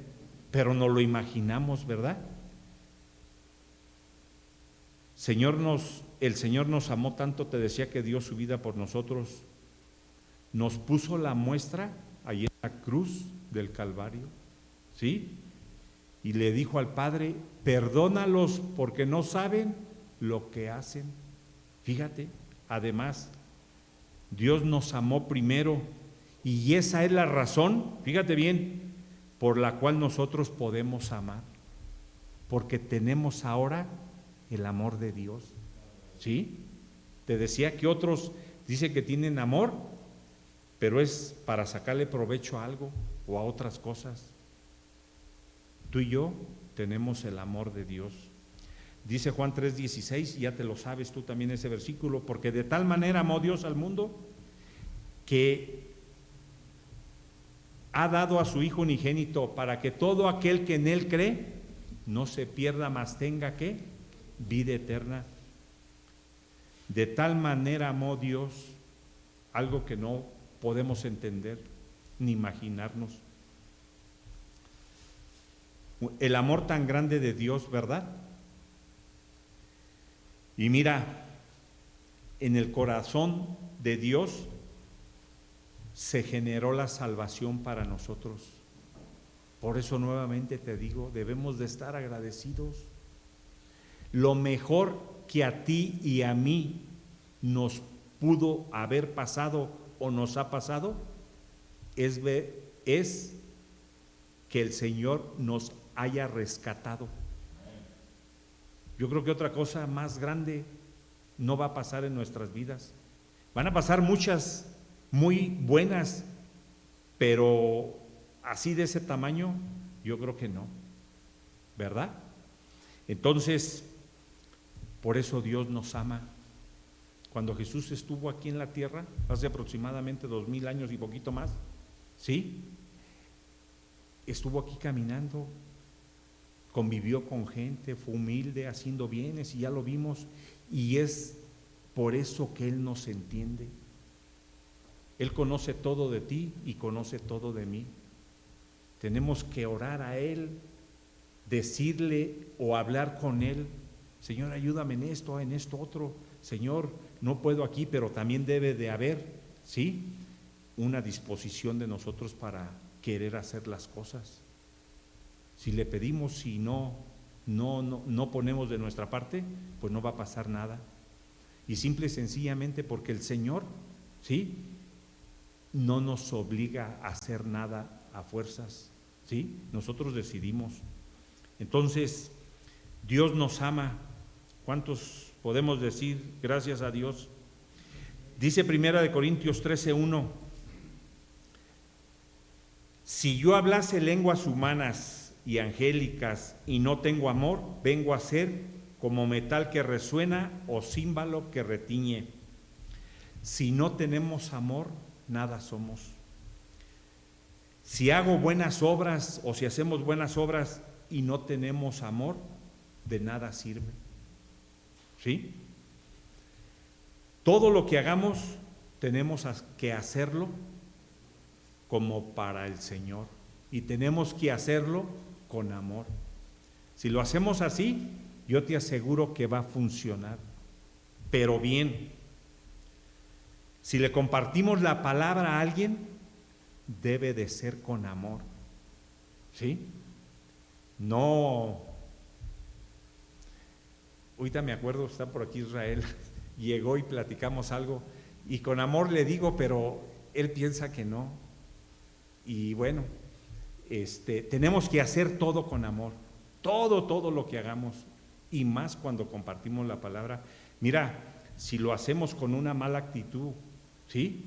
A: pero nos lo imaginamos, ¿verdad? El Señor nos amó tanto, te decía, que dio su vida por nosotros. Nos puso la muestra ahí en la cruz del Calvario, ¿sí? Y le dijo al Padre, perdónalos porque no saben lo que hacen. Fíjate, además, Dios nos amó primero y esa es la razón, fíjate bien, por la cual nosotros podemos amar, porque tenemos ahora el amor de Dios, ¿sí? Te decía que otros dicen que tienen amor, pero es para sacarle provecho a algo o a otras cosas. Tú y yo tenemos el amor de Dios. Dice Juan 3:16, ya te lo sabes tú también ese versículo, porque de tal manera amó Dios al mundo que ha dado a su Hijo unigénito para que todo aquel que en Él cree no se pierda, mas tenga ¿qué? Vida eterna. De tal manera amó Dios, algo que no podemos entender ni imaginarnos. El amor tan grande de Dios, ¿verdad? Y mira, en el corazón de Dios se generó la salvación para nosotros. Por eso nuevamente te digo, debemos de estar agradecidos. Lo mejor que a ti y a mí nos pudo haber pasado o nos ha pasado es que el Señor nos haya rescatado. Yo creo que otra cosa más grande no va a pasar en nuestras vidas. Van a pasar muchas muy buenas, pero así de ese tamaño, yo creo que no, ¿verdad? Entonces, por eso Dios nos ama. Cuando Jesús estuvo aquí en la tierra, hace aproximadamente 2000 años y poquito más, ¿sí? Estuvo aquí caminando, convivió con gente, fue humilde, haciendo bienes, y ya lo vimos, y es por eso que Él nos entiende. Él conoce todo de ti y conoce todo de mí. Tenemos que orar a Él, decirle o hablar con Él, Señor, ayúdame en esto otro, Señor, no puedo aquí, pero también debe de haber, ¿sí?, una disposición de nosotros para querer hacer las cosas. Si le pedimos y no ponemos de nuestra parte, pues no va a pasar nada. Y simple y sencillamente porque el Señor, ¿sí?, no nos obliga a hacer nada a fuerzas, ¿sí? Nosotros decidimos. Entonces, Dios nos ama. ¿Cuántos podemos decir gracias a Dios? Dice 1 Corintios 13:1, si yo hablase lenguas humanas y angélicas y no tengo amor, vengo a ser como metal que resuena o címbalo que retiñe. Si no tenemos amor, nada somos. Si hago buenas obras o si hacemos buenas obras y no tenemos amor, de nada sirve. ¿Sí? Todo lo que hagamos tenemos que hacerlo como para el Señor y tenemos que hacerlo con amor. Si lo hacemos así, yo te aseguro que va a funcionar, pero bien. Si le compartimos la palabra a alguien, debe de ser con amor. ¿Sí? No. Ahorita me acuerdo, está por aquí Israel, llegó y platicamos algo, y con amor le digo, pero él piensa que no. Y bueno, tenemos que hacer todo con amor, todo lo que hagamos, y más cuando compartimos la palabra. Mira, si lo hacemos con una mala actitud, ¿sí?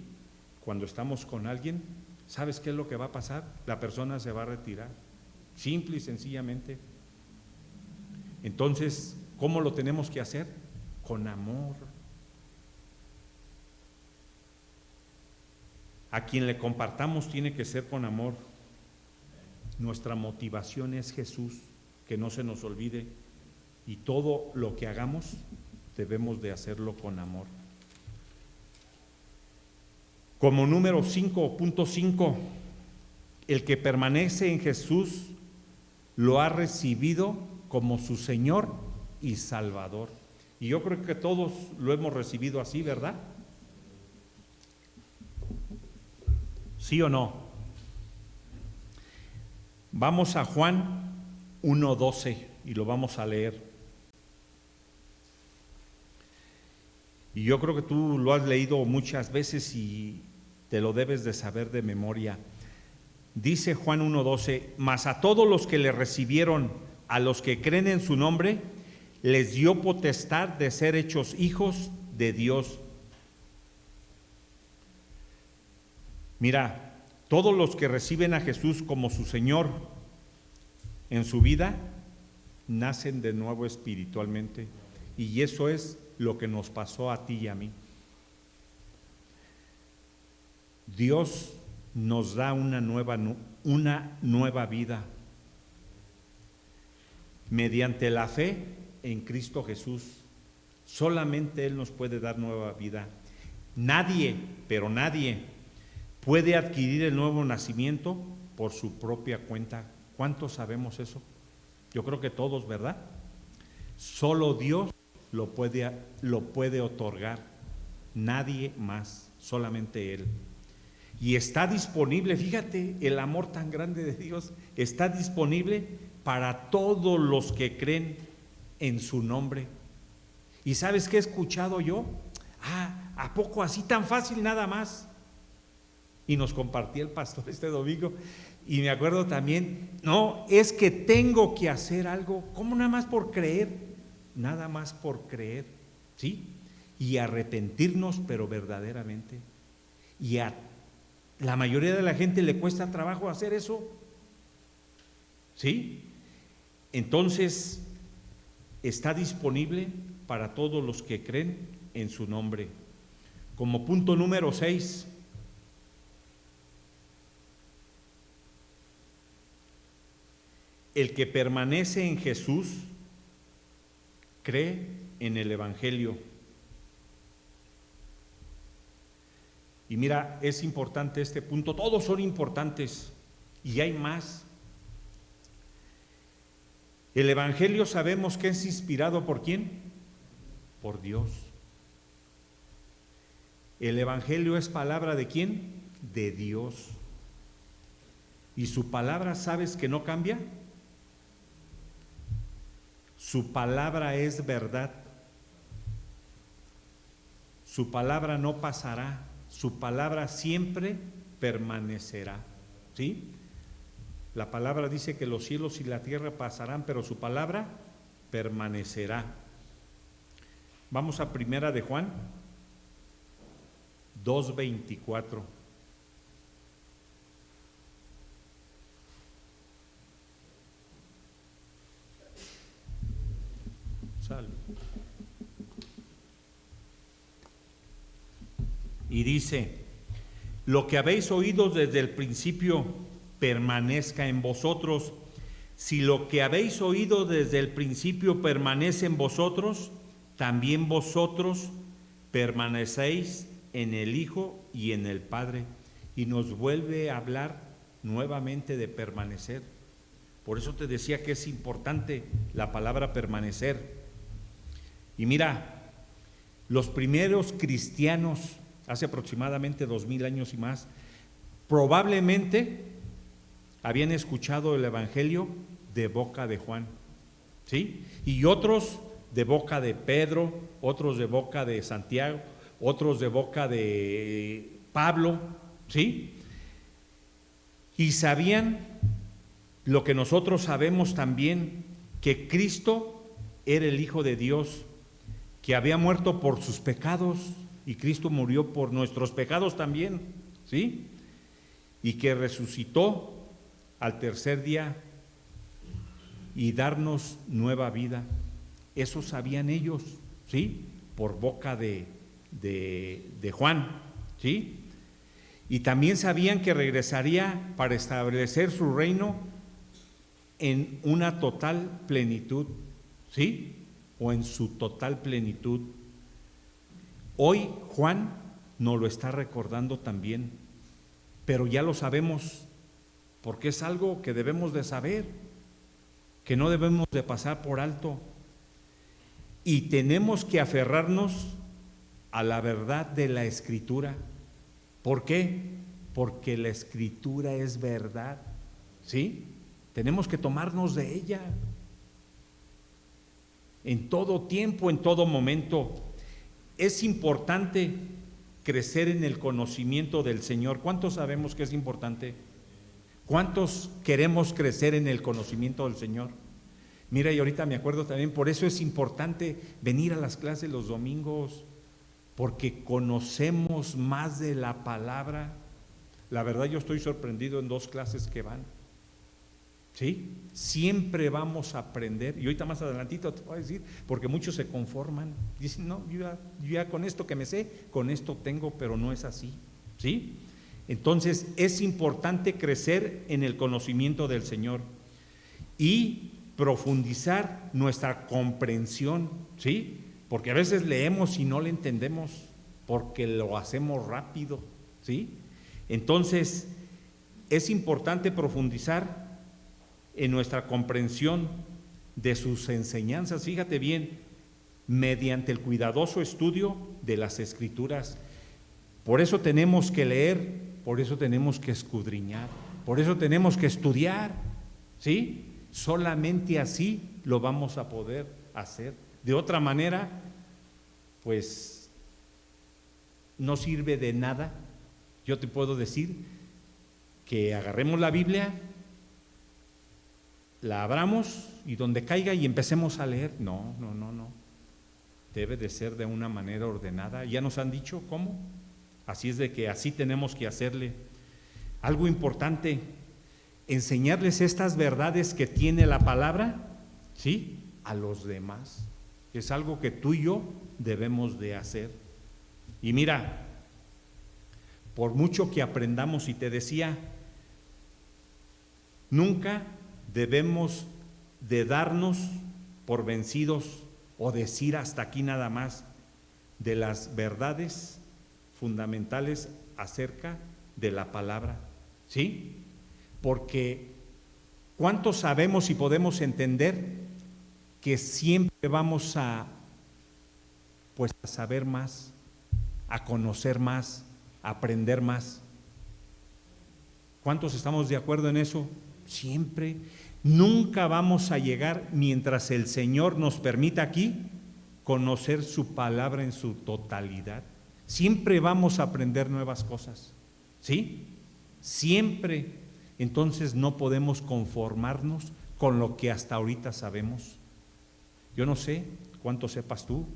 A: Cuando estamos con alguien, ¿sabes qué es lo que va a pasar? La persona se va a retirar, simple y sencillamente. Entonces, ¿cómo lo tenemos que hacer? Con amor. A quien le compartamos tiene que ser con amor. Nuestra motivación es Jesús, que no se nos olvide, y todo lo que hagamos debemos de hacerlo con amor. Como número 5.5, el que permanece en Jesús lo ha recibido como su Señor y Salvador. Y yo creo que todos lo hemos recibido así, ¿verdad? ¿Sí o no? Vamos a Juan 1:12 y lo vamos a leer. Y yo creo que tú lo has leído muchas veces y te lo debes de saber de memoria. Dice Juan 1:12, mas a todos los que le recibieron, a los que creen en su nombre, les dio potestad de ser hechos hijos de Dios. Mira, todos los que reciben a Jesús como su Señor en su vida, nacen de nuevo espiritualmente. Y eso es lo que nos pasó a ti y a mí. Dios nos da una nueva vida mediante la fe en Cristo Jesús. Solamente Él nos puede dar nueva vida. Nadie, pero nadie, puede adquirir el nuevo nacimiento por su propia cuenta. ¿Cuántos sabemos eso? Yo creo que todos, ¿verdad? Solo Dios lo puede otorgar, nadie más, solamente Él. Y está disponible, fíjate, el amor tan grande de Dios está disponible para todos los que creen en su nombre. ¿Y sabes qué he escuchado yo? ¿A poco así tan fácil nada más? Y nos compartía el pastor este domingo, y me acuerdo también, no, es que tengo que hacer algo. ¿Cómo nada más por creer? Nada más por creer, ¿sí? Y arrepentirnos, pero verdaderamente. Y a la mayoría de la gente le cuesta trabajo hacer eso, ¿sí? Entonces, está disponible para todos los que creen en su nombre. Como punto número 6, el que permanece en Jesús cree en el Evangelio. Y mira, es importante este punto, todos son importantes y hay más. El Evangelio sabemos que es inspirado ¿por quién? Por Dios. El Evangelio es palabra ¿de quién? De Dios. ¿Y su palabra sabes que no cambia? Su palabra es verdad. Su palabra no pasará. Su palabra siempre permanecerá. ¿Sí? La palabra dice que los cielos y la tierra pasarán, pero su palabra permanecerá. Vamos a Primera de Juan 2:24. Sal. Y dice: lo que habéis oído desde el principio permanezca en vosotros. Si lo que habéis oído desde el principio permanece en vosotros, también vosotros permanecéis en el Hijo y en el Padre. Y nos vuelve a hablar nuevamente de permanecer. Por eso te decía que es importante la palabra permanecer. Y mira, los primeros cristianos, hace aproximadamente 2000 años y más, probablemente habían escuchado el Evangelio de boca de Juan, ¿sí? Y otros de boca de Pedro, otros de boca de Santiago, otros de boca de Pablo, ¿sí? Y sabían lo que nosotros sabemos también, que Cristo era el Hijo de Dios, que había muerto por sus pecados, y Cristo murió por nuestros pecados también, ¿sí? Y que resucitó al tercer día y darnos nueva vida. Eso sabían ellos, ¿sí? Por boca de Juan, ¿sí? Y también sabían que regresaría para establecer su reino en una total plenitud, ¿sí? O en su total plenitud. Hoy Juan nos lo está recordando también, pero ya lo sabemos, porque es algo que debemos de saber, que no debemos de pasar por alto. Y tenemos que aferrarnos a la verdad de la Escritura. ¿Por qué? Porque la Escritura es verdad, ¿sí? Tenemos que tomarnos de ella en todo tiempo, en todo momento. Es importante crecer en el conocimiento del Señor. ¿Cuántos sabemos que es importante? ¿Cuántos queremos crecer en el conocimiento del Señor? Mira, y ahorita me acuerdo también, por eso es importante venir a las clases los domingos, porque conocemos más de la palabra. La verdad, yo estoy sorprendido en 2 clases que van, ¿sí? Siempre vamos a aprender, y ahorita más adelantito te voy a decir, porque muchos se conforman, dicen, no, yo ya con esto que me sé, con esto tengo, pero no es así, ¿sí? Entonces es importante crecer en el conocimiento del Señor y profundizar nuestra comprensión, ¿sí? Porque a veces leemos y no le entendemos, porque lo hacemos rápido, ¿sí? Entonces es importante profundizar en nuestra comprensión de sus enseñanzas, fíjate bien, mediante el cuidadoso estudio de las Escrituras. Por eso tenemos que leer, por eso tenemos que escudriñar, por eso tenemos que estudiar, ¿sí? Solamente así lo vamos a poder hacer. De otra manera, pues no sirve de nada. Yo te puedo decir que agarremos la Biblia, la abramos y donde caiga y empecemos a leer. No. Debe de ser de una manera ordenada. Ya nos han dicho cómo. Así es de que así tenemos que hacerle. Algo importante, enseñarles estas verdades que tiene la palabra, ¿sí? A los demás. Es algo que tú y yo debemos de hacer. Y mira, por mucho que aprendamos, y te decía, nunca debemos de darnos por vencidos o decir hasta aquí nada más de las verdades fundamentales acerca de la palabra, ¿sí? Porque ¿cuánto sabemos y podemos entender que siempre vamos a saber más, a conocer más, a aprender más? ¿Cuántos estamos de acuerdo en eso? Siempre. Nunca vamos a llegar, mientras el Señor nos permita aquí, conocer su palabra en su totalidad. Siempre vamos a aprender nuevas cosas, ¿sí? Siempre. Entonces no podemos conformarnos con lo que hasta ahorita sabemos. Yo no sé cuánto sepas tú.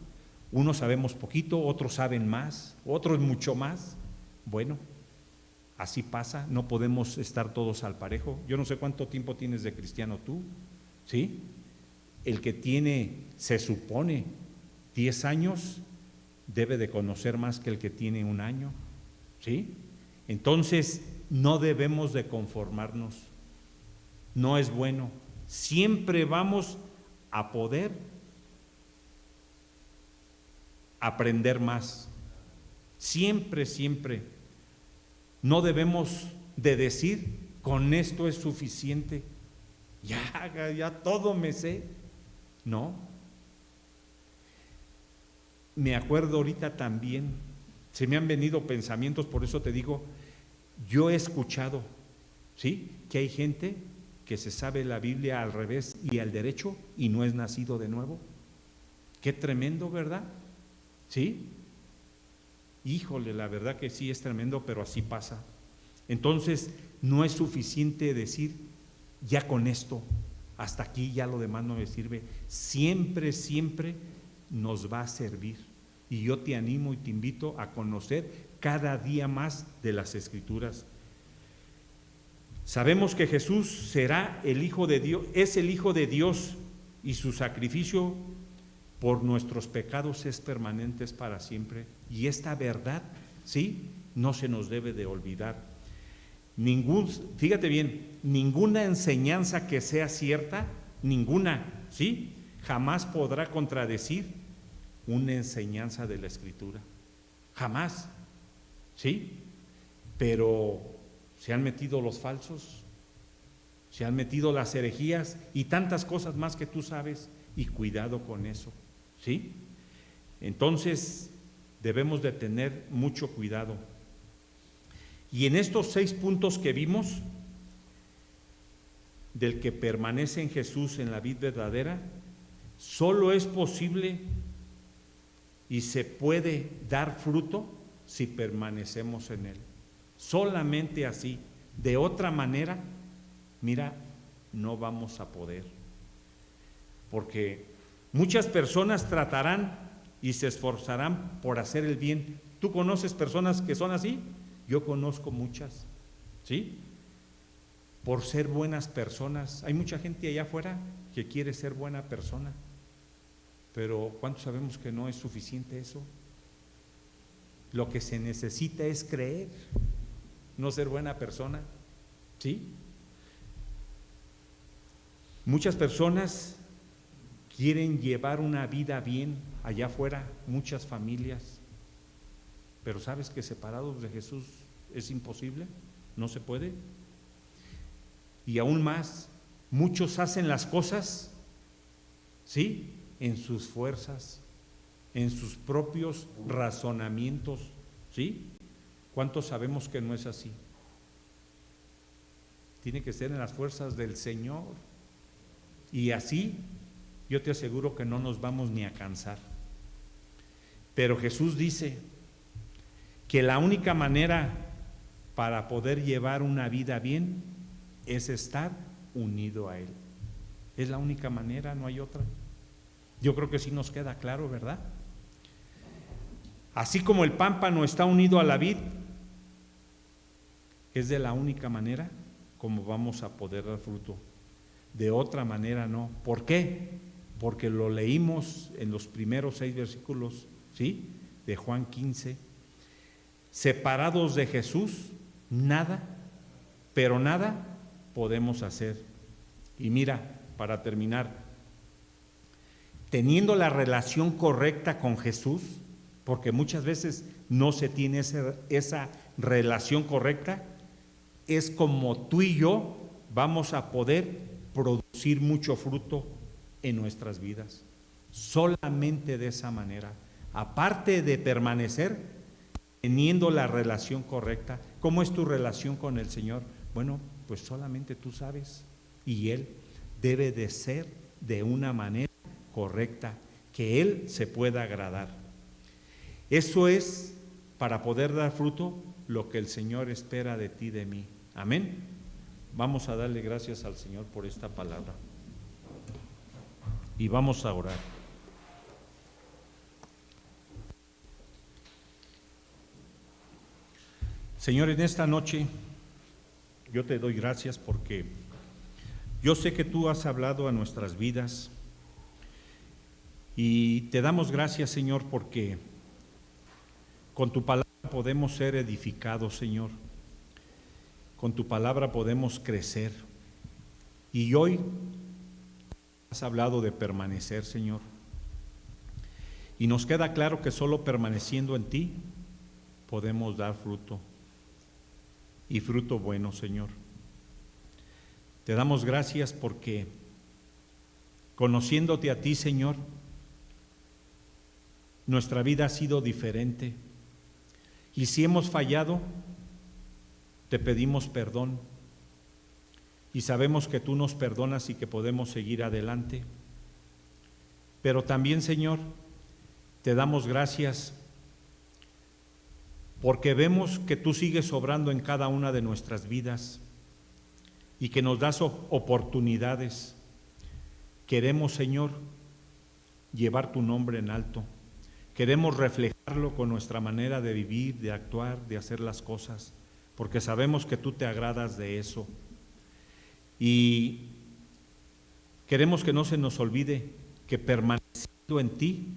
A: Unos sabemos poquito, otros saben más, otros mucho más. Bueno, así pasa, no podemos estar todos al parejo. Yo no sé cuánto tiempo tienes de cristiano tú, ¿sí? El que tiene, se supone, 10 años, debe de conocer más que el que tiene 1 año, ¿sí? Entonces, no debemos de conformarnos, no es bueno. siempre vamos a poder aprender más. Siempre, siempre. No debemos de decir, con esto es suficiente, ya todo me sé. No. Me acuerdo ahorita también, se me han venido pensamientos, por eso te digo, yo he escuchado, ¿sí?, que hay gente que se sabe la Biblia al revés y al derecho y no es nacido de nuevo. Qué tremendo, ¿verdad? ¿Sí? Híjole, la verdad que sí es tremendo, pero así pasa. Entonces, no es suficiente decir, ya con esto, hasta aquí, ya lo demás no me sirve. Siempre, siempre nos va a servir. Y yo te animo y te invito a conocer cada día más de las Escrituras. Sabemos que Jesús será el Hijo de Dios, es el Hijo de Dios, y su sacrificio por nuestros pecados es permanente, es para siempre. Y esta verdad, ¿sí?, no se nos debe de olvidar. Fíjate bien, ninguna enseñanza que sea cierta, ninguna, ¿sí?, jamás podrá contradecir una enseñanza de la Escritura. Jamás, ¿sí? Pero se han metido los falsos, se han metido las herejías y tantas cosas más que tú sabes, y cuidado con eso, ¿sí? Entonces debemos de tener mucho cuidado. Y en estos 6 puntos que vimos, del que permanece en Jesús, en la vid verdadera, solo es posible y se puede dar fruto si permanecemos en Él. Solamente así. De otra manera, mira, no vamos a poder. Porque muchas personas tratarán y se esforzarán por hacer el bien. ¿Tú conoces personas que son así? Yo conozco muchas, ¿sí? Por ser buenas personas. Hay mucha gente allá afuera que quiere ser buena persona, pero ¿cuántos sabemos que no es suficiente eso? Lo que se necesita es creer, no ser buena persona, ¿sí? Muchas personas quieren llevar una vida bien allá afuera, muchas familias, pero ¿sabes que separados de Jesús es imposible? No se puede. Y aún más, muchos hacen las cosas, ¿sí?, en sus fuerzas, en sus propios razonamientos, ¿sí? ¿Cuántos sabemos que no es así? Tiene que ser en las fuerzas del Señor. Y así, yo te aseguro que no nos vamos ni a cansar. Pero Jesús dice que la única manera para poder llevar una vida bien es estar unido a Él. Es la única manera, no hay otra. Yo creo que sí nos queda claro, ¿verdad? Así como el pámpano está unido a la vid, es de la única manera como vamos a poder dar fruto. De otra manera no. ¿Por qué? Porque lo leímos en los primeros 6 versículos, ¿sí?, de Juan 15. Separados de Jesús, nada, pero nada podemos hacer. Y mira, para terminar, teniendo la relación correcta con Jesús, porque muchas veces no se tiene esa relación correcta, es como tú y yo vamos a poder producir mucho fruto en nuestras vidas. Solamente de esa manera, aparte de permanecer teniendo la relación correcta. ¿Cómo es tu relación con el Señor? Bueno, pues solamente tú sabes, y Él debe de ser de una manera correcta, que Él se pueda agradar. Eso es, para poder dar fruto, lo que el Señor espera de ti, de mí. Amén. Vamos a darle gracias al Señor por esta palabra y vamos a orar. Señor, en esta noche yo te doy gracias porque yo sé que tú has hablado a nuestras vidas y te damos gracias, Señor, porque con tu palabra podemos ser edificados, Señor. Con tu palabra podemos crecer. Y hoy has hablado de permanecer, Señor. Y nos queda claro que solo permaneciendo en ti podemos dar fruto, y fruto bueno, Señor. Te damos gracias porque conociéndote a ti, Señor, nuestra vida ha sido diferente. Y si hemos fallado, te pedimos perdón. Y sabemos que tú nos perdonas y que podemos seguir adelante. Pero también, Señor, te damos gracias porque vemos que tú sigues obrando en cada una de nuestras vidas y que nos das oportunidades. Queremos, Señor, llevar tu nombre en alto. Queremos reflejarlo con nuestra manera de vivir, de actuar, de hacer las cosas, porque sabemos que tú te agradas de eso. Y queremos que no se nos olvide que permaneciendo en ti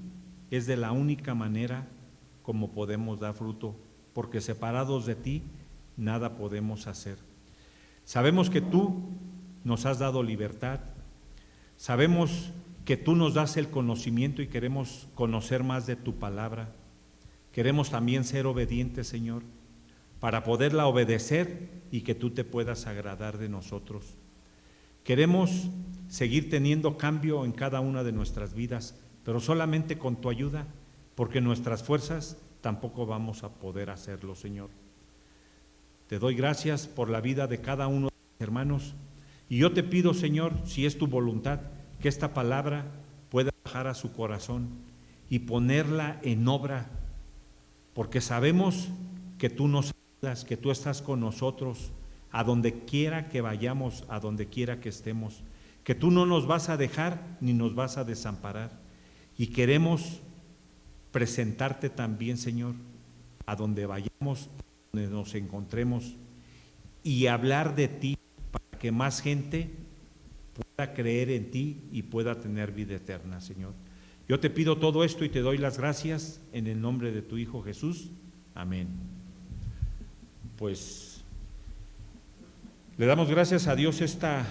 A: es de la única manera como podemos dar fruto, porque separados de ti nada podemos hacer. Sabemos que tú nos has dado libertad, sabemos que tú nos das el conocimiento y queremos conocer más de tu palabra. Queremos también ser obedientes, Señor, para poderla obedecer y que tú te puedas agradar de nosotros. Queremos seguir teniendo cambio en cada una de nuestras vidas, pero solamente con tu ayuda, porque nuestras fuerzas tampoco vamos a poder hacerlo, Señor. Te doy gracias por la vida de cada uno de mis hermanos, y yo te pido, Señor, si es tu voluntad, que esta palabra pueda bajar a su corazón y ponerla en obra, porque sabemos que tú nos ayudas, que tú estás con nosotros, a donde quiera que vayamos, a donde quiera que estemos, que tú no nos vas a dejar ni nos vas a desamparar. Y queremos presentarte también, Señor, a donde vayamos, donde nos encontremos, y hablar de ti para que más gente pueda creer en ti y pueda tener vida eterna, Señor. Yo te pido todo esto y te doy las gracias en el nombre de tu Hijo Jesús. Amén. Pues le damos gracias a Dios esta